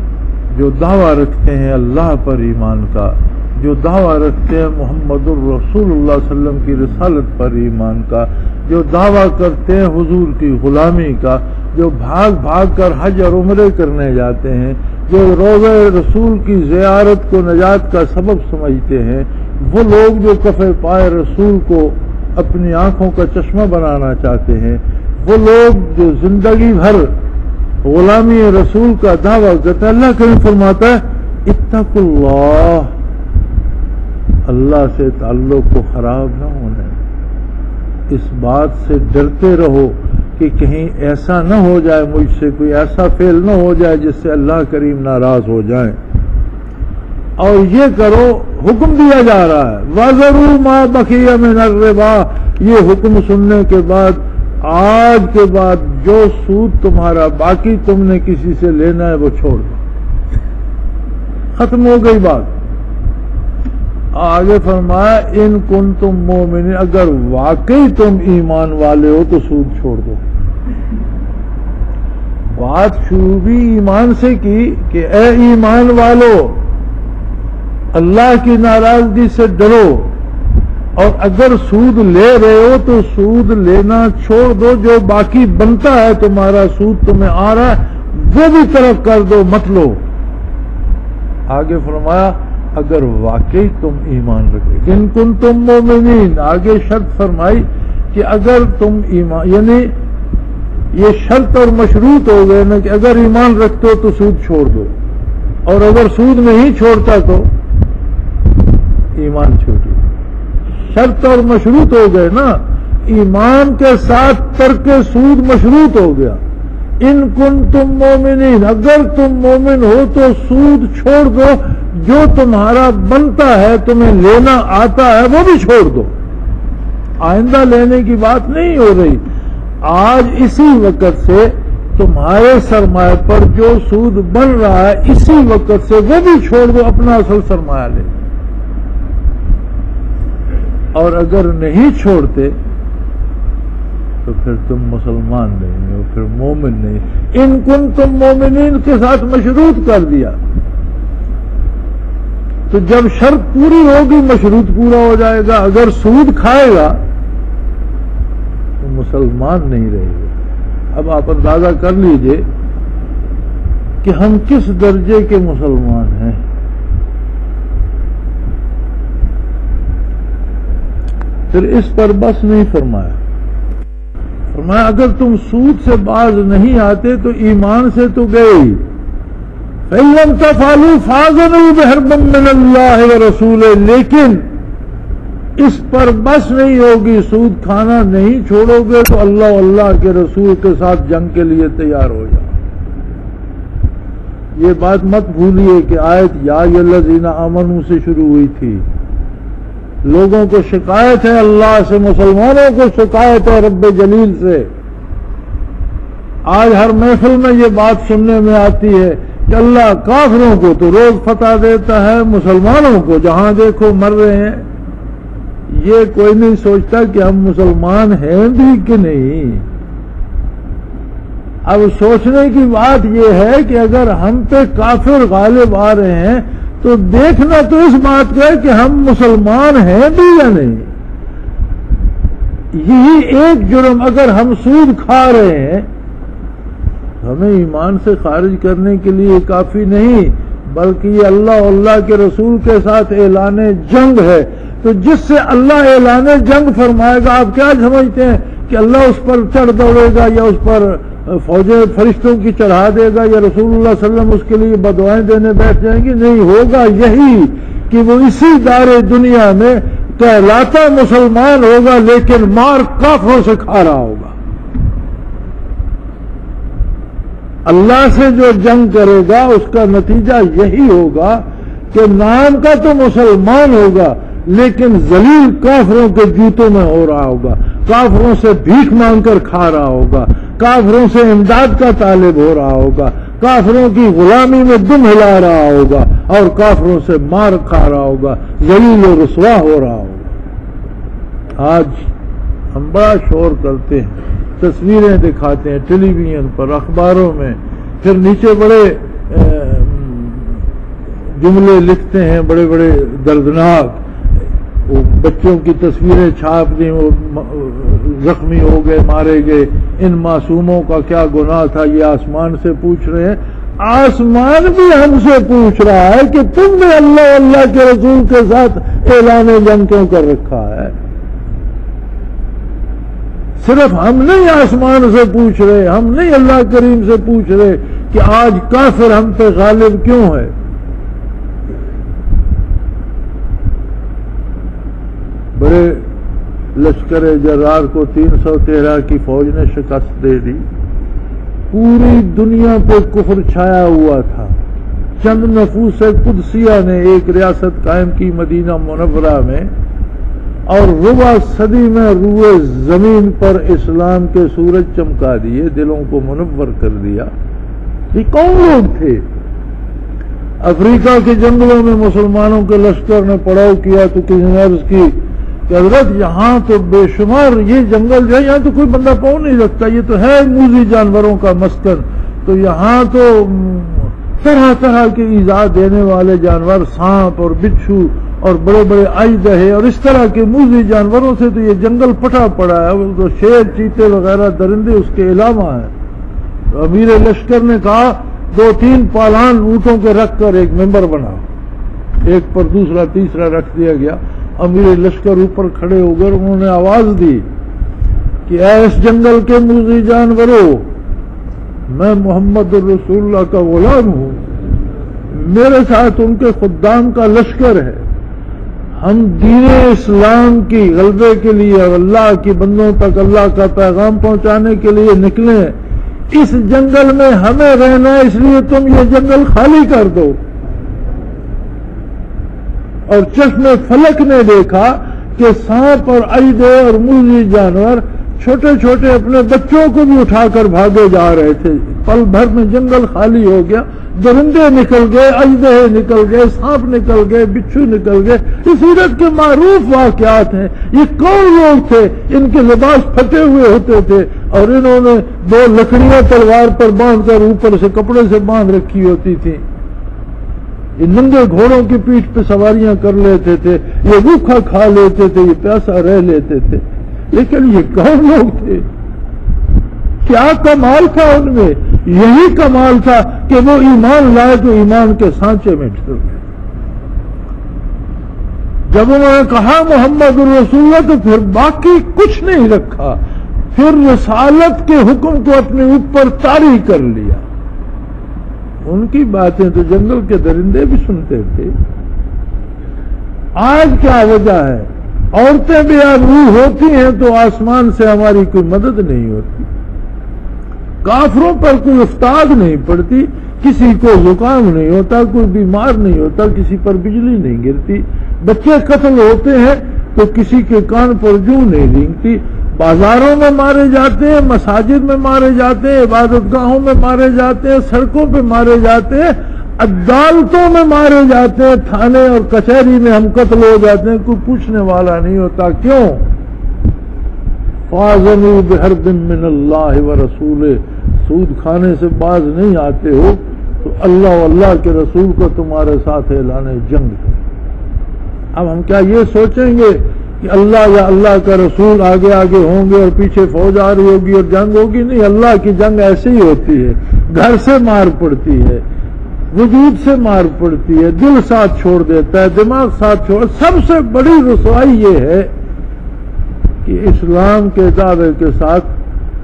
Speaker 2: جو دعویٰ رکھتے ہیں اللہ پر ایمان کا، جو دعویٰ رکھتے ہیں محمد الرسول اللہ صلی اللہ علیہ وسلم کی رسالت پر ایمان کا، جو دعویٰ کرتے ہیں حضور کی غلامی کا، جو بھاگ بھاگ کر حج اور عمرے کرنے جاتے ہیں، جو روضہ رسول کی زیارت کو نجات کا سبب سمجھتے ہیں، وہ لوگ جو کفے پائے رسول کو اپنی آنکھوں کا چشمہ بنانا چاہتے ہیں، وہ لوگ جو زندگی بھر غلامی رسول کا دعویٰ کرتے ہیں. اللہ کریم فرماتا ہے اتقوا اللہ، اللہ سے تعلق کو خراب نہ ہونے، اس بات سے ڈرتے رہو کہ کہیں ایسا نہ ہو جائے مجھ سے کوئی ایسا فعل نہ ہو جائے جس سے اللہ کریم ناراض ہو جائیں. اور یہ کرو، حکم دیا جا رہا ہے وَذَرُوا مَا بَقِيَ مِنَ الرِّبَا. یہ حکم سننے کے بعد آج کے بعد جو سود تمہارا باقی تم نے کسی سے لینا ہے وہ چھوڑ دو، ختم ہو گئی بات۔ آگے فرمایا ان کنتم مومنین، اگر واقعی تم ایمان والے ہو تو سود چھوڑ دو۔ بات شروع بھی ایمان سے کی کہ اے ایمان والو اللہ کی ناراضگی سے ڈرو، اور اگر سود لے رہے ہو تو سود لینا چھوڑ دو، جو باقی بنتا ہے تمہارا سود تمہیں آ رہا ہے وہ بھی طرف کر دو، مت لو۔ آگے فرمایا اگر واقعی تم ایمان رکھے، ان کنتم مومنین، آگے شرط فرمائی کہ اگر تم ایمان، یعنی یہ شرط اور مشروط ہو گئے نا کہ اگر ایمان رکھتے ہو تو سود چھوڑ دو، اور اگر سود نہیں چھوڑتا تو ایمان چھوڑو۔ شرط اور مشروط ہو گئے نا، ایمان کے ساتھ ترک سود مشروط ہو گیا۔ ان کنتم مومنین، اگر تم مومن ہو تو سود چھوڑ دو، جو تمہارا بنتا ہے تمہیں لینا آتا ہے وہ بھی چھوڑ دو۔ آئندہ لینے کی بات نہیں ہو رہی، آج اسی وقت سے تمہارے سرمایہ پر جو سود بن رہا ہے اسی وقت سے وہ بھی چھوڑ دو، اپنا اصل سرمایہ لے۔ اور اگر نہیں چھوڑتے تو پھر تم مسلمان نہیں ہو، پھر مومن نہیں۔ ان کنتم مومنین کے ساتھ مشروط کر دیا، تو جب شرط پوری ہوگی مشروط پورا ہو جائے گا۔ اگر سود کھائے گا تو مسلمان نہیں رہے گا۔ اب آپ اندازہ کر لیجئے کہ ہم کس درجے کے مسلمان ہیں۔ پھر اس پر بس نہیں فرمایا، فرمایا اگر تم سود سے باز نہیں آتے تو ایمان سے تو گئے ہی۔ فَإِن لَمْ تَفْعَلُوا فَأَذَنُوا بِحَرْبٍ مِّنَ اللَّهِ وَرَسُولِهِ، لیکن اس پر بس نہیں ہوگی، سود کھانا نہیں چھوڑو گے تو اللہ اللہ کے رسول کے ساتھ جنگ کے لیے تیار ہو جاؤ۔ یہ بات مت بھولیے کہ آیت یا ایھا الذین آمنوا سے شروع ہوئی تھی۔ لوگوں کو شکایت ہے اللہ سے، مسلمانوں کو شکایت ہے رب جلیل سے۔ آج ہر محفل میں یہ بات سننے میں آتی ہے کہ اللہ کافروں کو تو روز فتح دیتا ہے، مسلمانوں کو جہاں دیکھو مر رہے ہیں۔ یہ کوئی نہیں سوچتا کہ ہم مسلمان ہیں بھی کہ نہیں۔ اب سوچنے کی بات یہ ہے کہ اگر ہم پہ کافر غالب آ رہے ہیں تو دیکھنا تو اس بات کا ہے کہ ہم مسلمان ہیں بھی یا نہیں۔ یہی ایک جرم اگر ہم سود کھا رہے ہیں، ہمیں ایمان سے خارج کرنے کے لیے کافی نہیں، بلکہ یہ اللہ اللہ کے رسول کے ساتھ اعلان جنگ ہے۔ تو جس سے اللہ اعلان جنگ فرمائے گا، آپ کیا سمجھتے ہیں کہ اللہ اس پر چڑھ دوڑے گا یا اس پر فوجیں فرشتوں کی چڑھا دے گا یا رسول اللہ صلی اللہ علیہ وسلم اس کے لیے بدعائیں دینے بیٹھ جائیں گی؟ نہیں، ہوگا یہی کہ وہ اسی دار دنیا میں کہلاتا مسلمان ہوگا لیکن مار کافروں سے کھا رہا ہوگا۔ اللہ سے جو جنگ کرے گا اس کا نتیجہ یہی ہوگا کہ نام کا تو مسلمان ہوگا لیکن ذلیل کافروں کے جوتوں میں ہو رہا ہوگا، کافروں سے بھیک مانگ کر کھا رہا ہوگا، کافروں سے امداد کا طالب ہو رہا ہوگا، کافروں کی غلامی میں دم ہلا رہا ہوگا اور کافروں سے مار کھا رہا ہوگا، ذلیل و رسوا ہو رہا ہوگا۔ آج ہم بڑا شور کرتے ہیں، تصویریں دکھاتے ہیں ٹیلی ویژن پر، اخباروں میں، پھر نیچے بڑے جملے لکھتے ہیں بڑے بڑے دردناک، وہ بچوں کی تصویریں چھاپ دیں، وہ زخمی ہو گئے، مارے گئے، ان معصوموں کا کیا گناہ تھا، یہ آسمان سے پوچھ رہے ہیں۔ آسمان بھی ہم سے پوچھ رہا ہے کہ تم نے اللہ اللہ کے رسول کے ساتھ اعلان جنگ کیوں کر رکھا ہے؟ صرف ہم نہیں آسمان سے پوچھ رہے، ہم نہیں اللہ کریم سے پوچھ رہے کہ آج کافر ہم پہ غالب کیوں ہے۔ بڑے لشکر جرار کو 313 کی فوج نے شکست دے دی، پوری دنیا پہ کفر چھایا ہوا تھا۔ چند نفوس قدسیہ نے ایک ریاست قائم کی مدینہ منورہ میں، اور ربع صدی میں روئے زمین پر اسلام کے سورج چمکا دیے، دلوں کو منور کر دیا۔ یہ کون لوگ تھے؟ افریقہ کے جنگلوں میں مسلمانوں کے لشکر نے پڑاؤ کیا تو کسی نے عرض کی کہ حضرت یہاں تو بے شمار یہ جنگل جو ہے یہاں تو کوئی بندہ پاؤں نہیں رکھتا، یہ تو ہے موذی جانوروں کا مسکن، تو یہاں تو طرح طرح کے ایذا دینے والے جانور، سانپ اور بچھو اور بڑے بڑے اژدہے اور اس طرح کے موذی جانوروں سے تو یہ جنگل پٹا پڑا ہے، وہ تو شیر چیتے وغیرہ درندے اس کے علاوہ ہیں۔ تو امیر لشکر نے کہا 2-3 پالان اونٹوں کے رکھ کر ایک ممبر بنا، ایک پر دوسرا تیسرا رکھ دیا گیا۔ امیر لشکر اوپر کھڑے ہو کر انہوں نے آواز دی کہ اے اس جنگل کے موذی جانوروں، میں محمد رسول اللہ کا غلام ہوں، میرے ساتھ ان کے خدام کا لشکر ہے، ہم دین اسلام کی غلبے کے لیے اللہ کی بندوں تک اللہ کا پیغام پہنچانے کے لیے نکلے، اس جنگل میں ہمیں رہنا ہے، اس لیے تم یہ جنگل خالی کر دو۔ اور چشم فلک نے دیکھا کہ سانپ اور اژدہے اور موذی جانور چھوٹے چھوٹے اپنے بچوں کو بھی اٹھا کر بھاگے جا رہے تھے، پل بھر میں جنگل خالی ہو گیا، درندے نکل گئے، اژدہے نکل گئے، سانپ نکل گئے، بچھو نکل گئے۔ اس سیرت کے معروف واقعات ہیں۔ یہ کون لوگ تھے؟ ان کے لباس پھٹے ہوئے ہوتے تھے اور انہوں نے 2 لکڑیاں تلوار پر باندھ کر اوپر سے کپڑے سے باندھ رکھی ہوتی تھی، یہ ننگے گھوڑوں کی پیٹھ پہ سواریاں کر لیتے تھے، یہ بھوکا کھا لیتے تھے، یہ پیاسا رہ لیتے تھے۔ لیکن یہ کون لوگ تھے؟ کیا کمال تھا ان میں؟ یہی کمال تھا کہ وہ ایمان لائے تو ایمان کے سانچے میں ڈھل گئے۔ جب انہوں نے کہا محمد الرسول اللہ تو پھر باقی کچھ نہیں رکھا، پھر رسالت کے حکم کو اپنے اوپر طاری کر لیا۔ ان کی باتیں تو جنگل کے درندے بھی سنتے تھے۔ آج کیا وجہ ہے؟ عورتیں بھی روح ہوتی ہیں تو آسمان سے ہماری کوئی مدد نہیں ہوتی، کافروں پر کوئی افتاد نہیں پڑتی، کسی کو زکام نہیں ہوتا، کوئی بیمار نہیں ہوتا، کسی پر بجلی نہیں گرتی، بچے قتل ہوتے ہیں تو کسی کے کان پر جوں نہیں رینگتی، بازاروں میں مارے جاتے ہیں، مساجد میں مارے جاتے ہیں، عبادت گاہوں میں مارے جاتے ہیں، سڑکوں پہ مارے جاتے ہیں، عدالتوں میں مارے جاتے ہیں، تھانے اور کچہری میں ہم قتل ہو جاتے ہیں، کوئی پوچھنے والا نہیں ہوتا۔ کیوں؟ فَاذَنُوا بِحَرْبٍ مِّنَ اللَّهِ وَرَسُولِهِ، سود کھانے سے باز نہیں آتے ہو تو اللہ و اللہ کے رسول کو تمہارے ساتھ اعلان جنگ ہے۔ اب ہم کیا یہ سوچیں گے کہ اللہ یا اللہ کا رسول آگے آگے ہوں گے اور پیچھے فوج آ رہی ہوگی اور جنگ ہوگی؟ نہیں، اللہ کی جنگ ایسے ہی ہوتی ہے، گھر سے مار پڑتی ہے، وجود سے مار پڑتی ہے، دل ساتھ چھوڑ دیتا ہے، دماغ ساتھ چھوڑ۔ سب سے بڑی رسوائی یہ ہے کہ اسلام کے دعوے کے ساتھ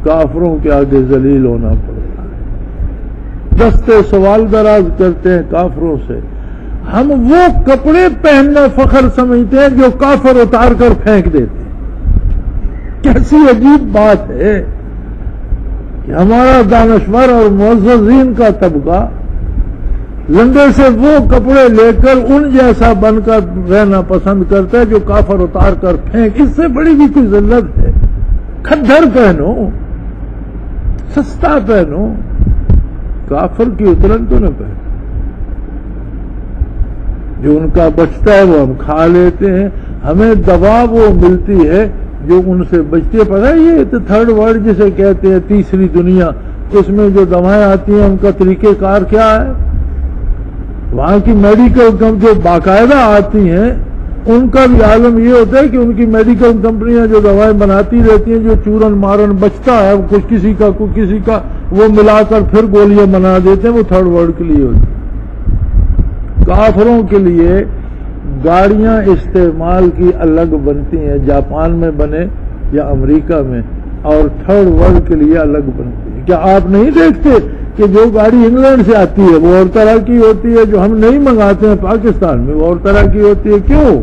Speaker 2: کافروں کے آگے ذلیل ہونا پڑتا ہے، دستے سوال دراز کرتے ہیں کافروں سے۔ ہم وہ کپڑے پہننا فخر سمجھتے ہیں جو کافر اتار کر پھینک دیتے ہیں۔ کیسی عجیب بات ہے کہ ہمارا دانشور اور معززین کا طبقہ لنگے سے وہ کپڑے لے کر ان جیسا بن کر رہنا پسند کرتا ہے جو کافر اتار کر پھینک۔ اس سے بڑی بھی کوئی ذلت ہے؟ کھدر پہنو، سستا پہنو، کافر کی اترن تو نہ پہنو۔ جو ان کا بچتا ہے وہ ہم کھا لیتے ہیں، ہمیں دوا وہ ملتی ہے جو ان سے بچتی ہے۔ پتہ ہے یہ تو تھرڈ ورلڈ جسے کہتے ہیں، تیسری دنیا، اس میں جو دوائیں آتی ہیں ان کا طریقہ کار کیا ہے؟ وہاں کی میڈیکل جو باقاعدہ آتی ہیں ان کا بھی عالم یہ ہوتا ہے کہ ان کی میڈیکل کمپنیاں جو دوائیں بناتی رہتی ہیں، جو چورن مارن بچتا ہے کچھ کسی کا وہ ملا کر پھر گولیاں بنا دیتے ہیں، وہ تھرڈ ورلڈ کے لیے ہوتی ہیں۔ کافروں کے لیے گاڑیاں استعمال کی الگ بنتی ہیں، جاپان میں بنے یا امریکہ میں، اور تھرڈ ورلڈ کے لیے الگ بنتی ہیں۔ کیا آپ نہیں دیکھتے کہ جو گاڑی انگلینڈ سے آتی ہے وہ اور طرح کی ہوتی ہے، جو ہم نہیں منگاتے ہیں پاکستان میں وہ اور طرح کی ہوتی ہے؟ کیوں؟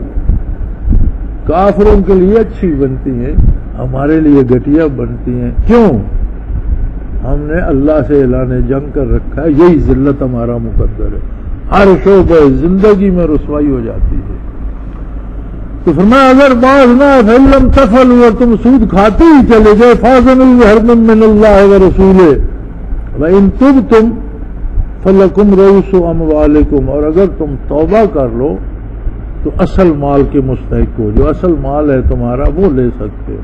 Speaker 2: کافروں کے لیے اچھی بنتی ہیں، ہمارے لیے گھٹیا بنتی ہیں۔ کیوں؟ ہم نے اللہ سے اعلان جنگ کر رکھا ہے، یہی ذلت ہمارا مقدر ہے۔ ہر شعبہ زندگی میں رسوائی ہو جاتی ہے۔ تو فرمایا اگر باز نہ فلم تفل اور تم سود کھاتے ہی چلے گئے فاضل حرب من اللہ و رسولہ وَإِن تُبْتُمْ فَلَكُمْ رُءُوسُ أَمْوَالِكُمْ، اور اگر تم توبہ کر لو تو اصل مال کے مستحق ہو، جو اصل مال ہے تمہارا وہ لے سکتے ہو۔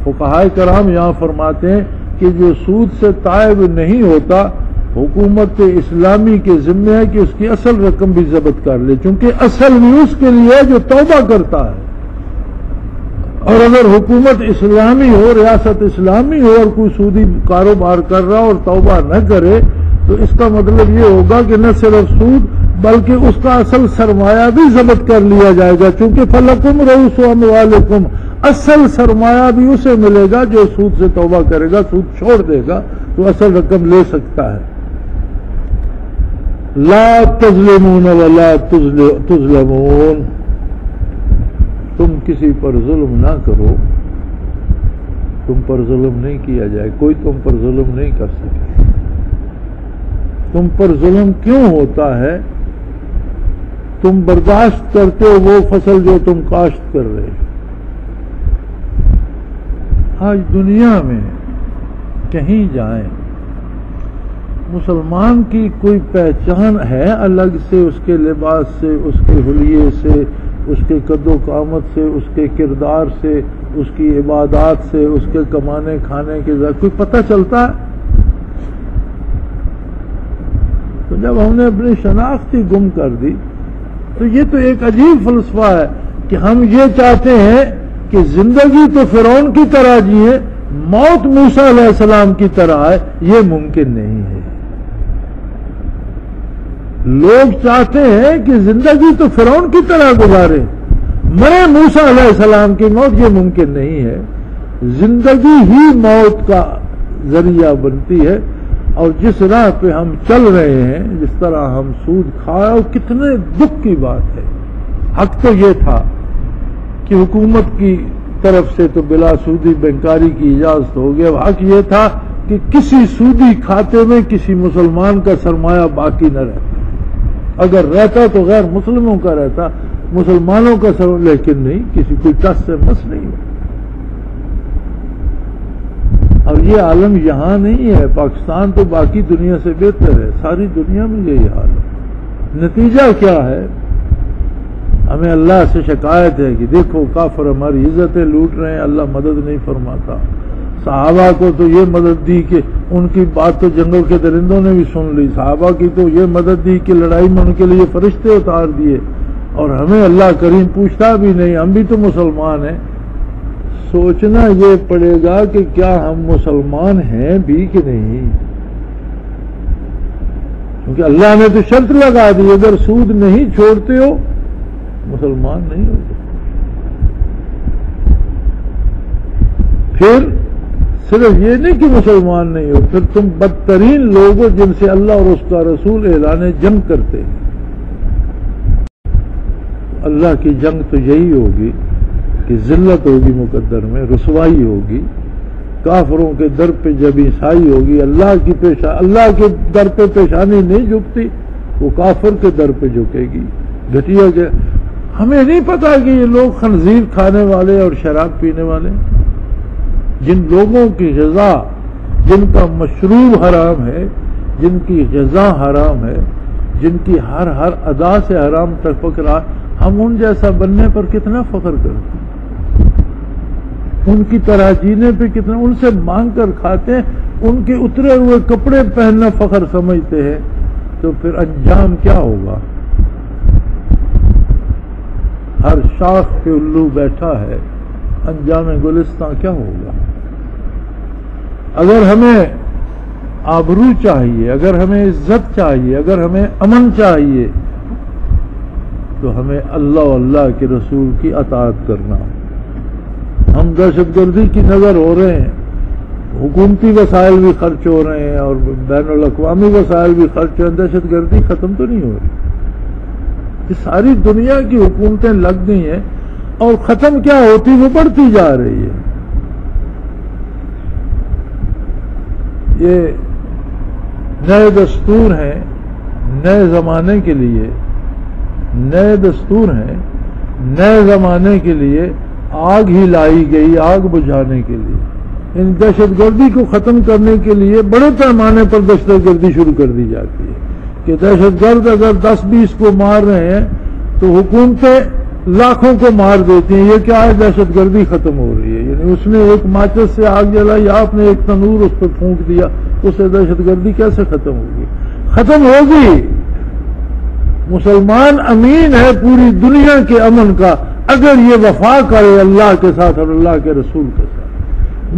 Speaker 2: فقہائے کرام یہاں فرماتے ہیں کہ جو سود سے تائب نہیں ہوتا حکومت اسلامی کے ذمہ ہے کہ اس کی اصل رقم بھی ضبط کر لے، چونکہ اصل بھی اس کے لیے جو توبہ کرتا ہے۔ اور اگر حکومت اسلامی ہو، ریاست اسلامی ہو اور کوئی سودی کاروبار کر رہا اور توبہ نہ کرے تو اس کا مطلب یہ ہوگا کہ نہ صرف سود بلکہ اس کا اصل سرمایہ بھی ضبط کر لیا جائے گا، چونکہ فلکم رؤوس اموالکم، اصل سرمایہ بھی اسے ملے گا جو سود سے توبہ کرے گا، سود چھوڑ دے گا تو اصل رقم لے سکتا ہے۔ لا تظلمون ولا تظلمون، تم کسی پر ظلم نہ کرو، تم پر ظلم نہیں کیا جائے، کوئی تم پر ظلم نہیں کر سکے۔ تم پر ظلم کیوں ہوتا ہے؟ تم برداشت کرتے ہو وہ فصل جو تم کاشت کر رہے ہو۔ آج دنیا میں کہیں جائیں مسلمان کی کوئی پہچان ہے الگ سے، اس کے لباس سے، اس کے حلیے سے، اس کے قد و قامت سے، اس کے کردار سے، اس کی عبادات سے، اس کے کمانے کھانے کے ذریعے کوئی پتہ چلتا ہے؟ تو جب ہم نے اپنی شناخت ہی گم کر دی تو یہ تو ایک عجیب فلسفہ ہے کہ ہم یہ چاہتے ہیں کہ زندگی تو فرعون کی طرح جیے، موت موسیٰ علیہ السلام کی طرح ہے، یہ ممکن نہیں ہے۔ لوگ چاہتے ہیں کہ زندگی تو فرعون کی طرح گزارے، مرے موسیٰ علیہ السلام کی موت، یہ ممکن نہیں ہے۔ زندگی ہی موت کا ذریعہ بنتی ہے، اور جس راہ پہ ہم چل رہے ہیں، جس طرح ہم سود کھائے، اور کتنے دکھ کی بات ہے۔ حق تو یہ تھا کہ حکومت کی طرف سے تو بلا سودی بینکاری کی اجازت ہو گیا، حق یہ تھا کہ کسی سودی کھاتے میں کسی مسلمان کا سرمایہ باقی نہ رہتا، اگر رہتا تو غیر مسلموں کا رہتا، مسلمانوں کا سرمایہ لیکن نہیں، کسی کوئی ٹس سے مس نہیں ہو۔ اب یہ عالم یہاں نہیں ہے، پاکستان تو باقی دنیا سے بہتر ہے، ساری دنیا میں یہی حال ہے۔ نتیجہ کیا ہے؟ ہمیں اللہ سے شکایت ہے کہ دیکھو کافر ہماری عزتیں لوٹ رہے ہیں، اللہ مدد نہیں فرماتا۔ صحابہ کو تو یہ مدد دی کہ ان کی بات تو جنگل کے درندوں نے بھی سن لی، صحابہ کی تو یہ مدد دی کہ لڑائی میں ان کے لیے فرشتے اتار دیے، اور ہمیں اللہ کریم پوچھتا بھی نہیں، ہم بھی تو مسلمان ہیں۔ سوچنا یہ پڑے گا کہ کیا ہم مسلمان ہیں بھی کہ نہیں، کیونکہ اللہ نے تو شرط لگا دی اگر سود نہیں چھوڑتے ہو مسلمان نہیں ہوتے۔ پھر صرف یہ نہیں کہ مسلمان نہیں ہو، پھر تم بدترین لوگ ہو جن سے اللہ اور اس کا رسول اعلان جنگ کرتے ہیں۔ اللہ کی جنگ تو یہی ہوگی کہ ذلت ہوگی مقدر میں، رسوائی ہوگی، کافروں کے در پہ جب عیسائی ہوگی، اللہ کے در پہ پیشانی نہیں جھکتی، وہ کافر کے در پہ جھکے گی۔ گھٹیا کے ہمیں نہیں پتا کہ یہ لوگ خنزیر کھانے والے اور شراب پینے والے، جن لوگوں کی غذا، جن کا مشروب حرام ہے، جن کی غذا حرام ہے، جن کی ہر ادا سے حرام تک فکر، ہم ان جیسا بننے پر کتنا فخر کرتے ہیں، ان کی طرح جینے پہ کتنا، ان سے مانگ کر کھاتے ہیں، ان کے اترے ہوئے کپڑے پہننا فخر سمجھتے ہیں، تو پھر انجام کیا ہوگا؟ ہر شاخ پہ الو بیٹھا ہے، انجام گلستان کیا ہوگا؟ اگر ہمیں آبرو چاہیے، اگر ہمیں عزت چاہیے، اگر ہمیں امن چاہیے، تو ہمیں اللہ و اللہ کے رسول کی اطاعت کرنا۔ ہم دہشت گردی کی نظر ہو رہے ہیں، حکومتی وسائل بھی خرچ ہو رہے ہیں اور بین الاقوامی وسائل بھی خرچ ہو رہے ہیں، دہشت گردی ختم تو نہیں ہو رہی۔ یہ ساری دنیا کی حکومتیں لگ گئی ہیں اور ختم کیا ہوتی، وہ بڑھتی جا رہی ہے۔ یہ نئے دستور ہیں، نئے زمانے کے لیے نئے دستور ہیں نئے زمانے کے لیے آگ ہی لائی گئی، آگ بجھانے کے لیے، ان دہشت گردی کو ختم کرنے کے لیے بڑے پیمانے پر دہشت گردی شروع کر دی جاتی ہے کہ دہشت گرد اگر 10-20 کو مار رہے ہیں تو حکومتیں لاکھوں کو مار دیتی ہیں. یہ کیا ہے؟ دہشت گردی ختم ہو رہی ہے. یعنی اس نے ایک ماچس سے آگ جلائی، آپ نے ایک تنور اس پر پھونک دیا، اس سے دہشت گردی کیسے ختم ہوگی؟ ختم ہوگی. مسلمان امین ہے پوری دنیا کے امن کا اگر یہ وفا کرے اللہ کے ساتھ اور اللہ کے رسول کے ساتھ.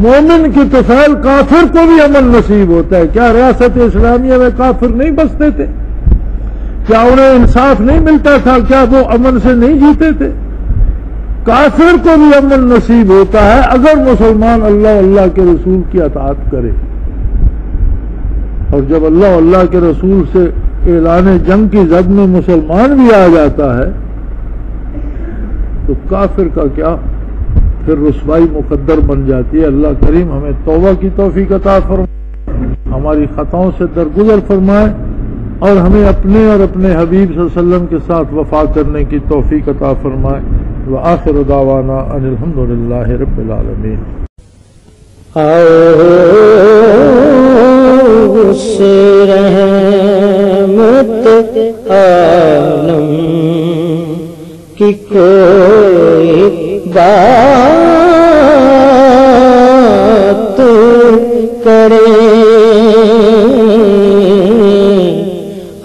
Speaker 2: مومن کی طفیل کافر کو بھی امن نصیب ہوتا ہے. کیا ریاست اسلامیہ میں کافر نہیں بستے تھے؟ کیا انہیں انصاف نہیں ملتا تھا؟ کیا وہ امن سے نہیں جیتے تھے؟ کافر کو بھی امن نصیب ہوتا ہے اگر مسلمان اللہ اللہ کے رسول کی اطاعت کرے. اور جب اللہ اللہ کے رسول سے اعلان جنگ کی زد میں مسلمان بھی آ جاتا ہے تو کافر کا کیا پھر رسوائی مقدر بن جاتی ہے. اللہ کریم ہمیں توبہ کی توفیق عطا فرمائے، ہماری خطاؤں سے درگزر فرمائے اور ہمیں اپنے اور اپنے حبیب صلی اللہ علیہ وسلم کے ساتھ وفا کرنے کی توفیق عطا فرمائے. وآخر دعوانا ان الحمدللہ رب العالمین.
Speaker 1: اس رحمت عالم کی کوئی بات کرے،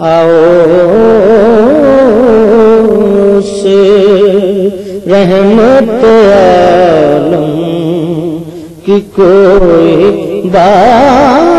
Speaker 1: آؤ اس رحمت عالم کی کوئی بات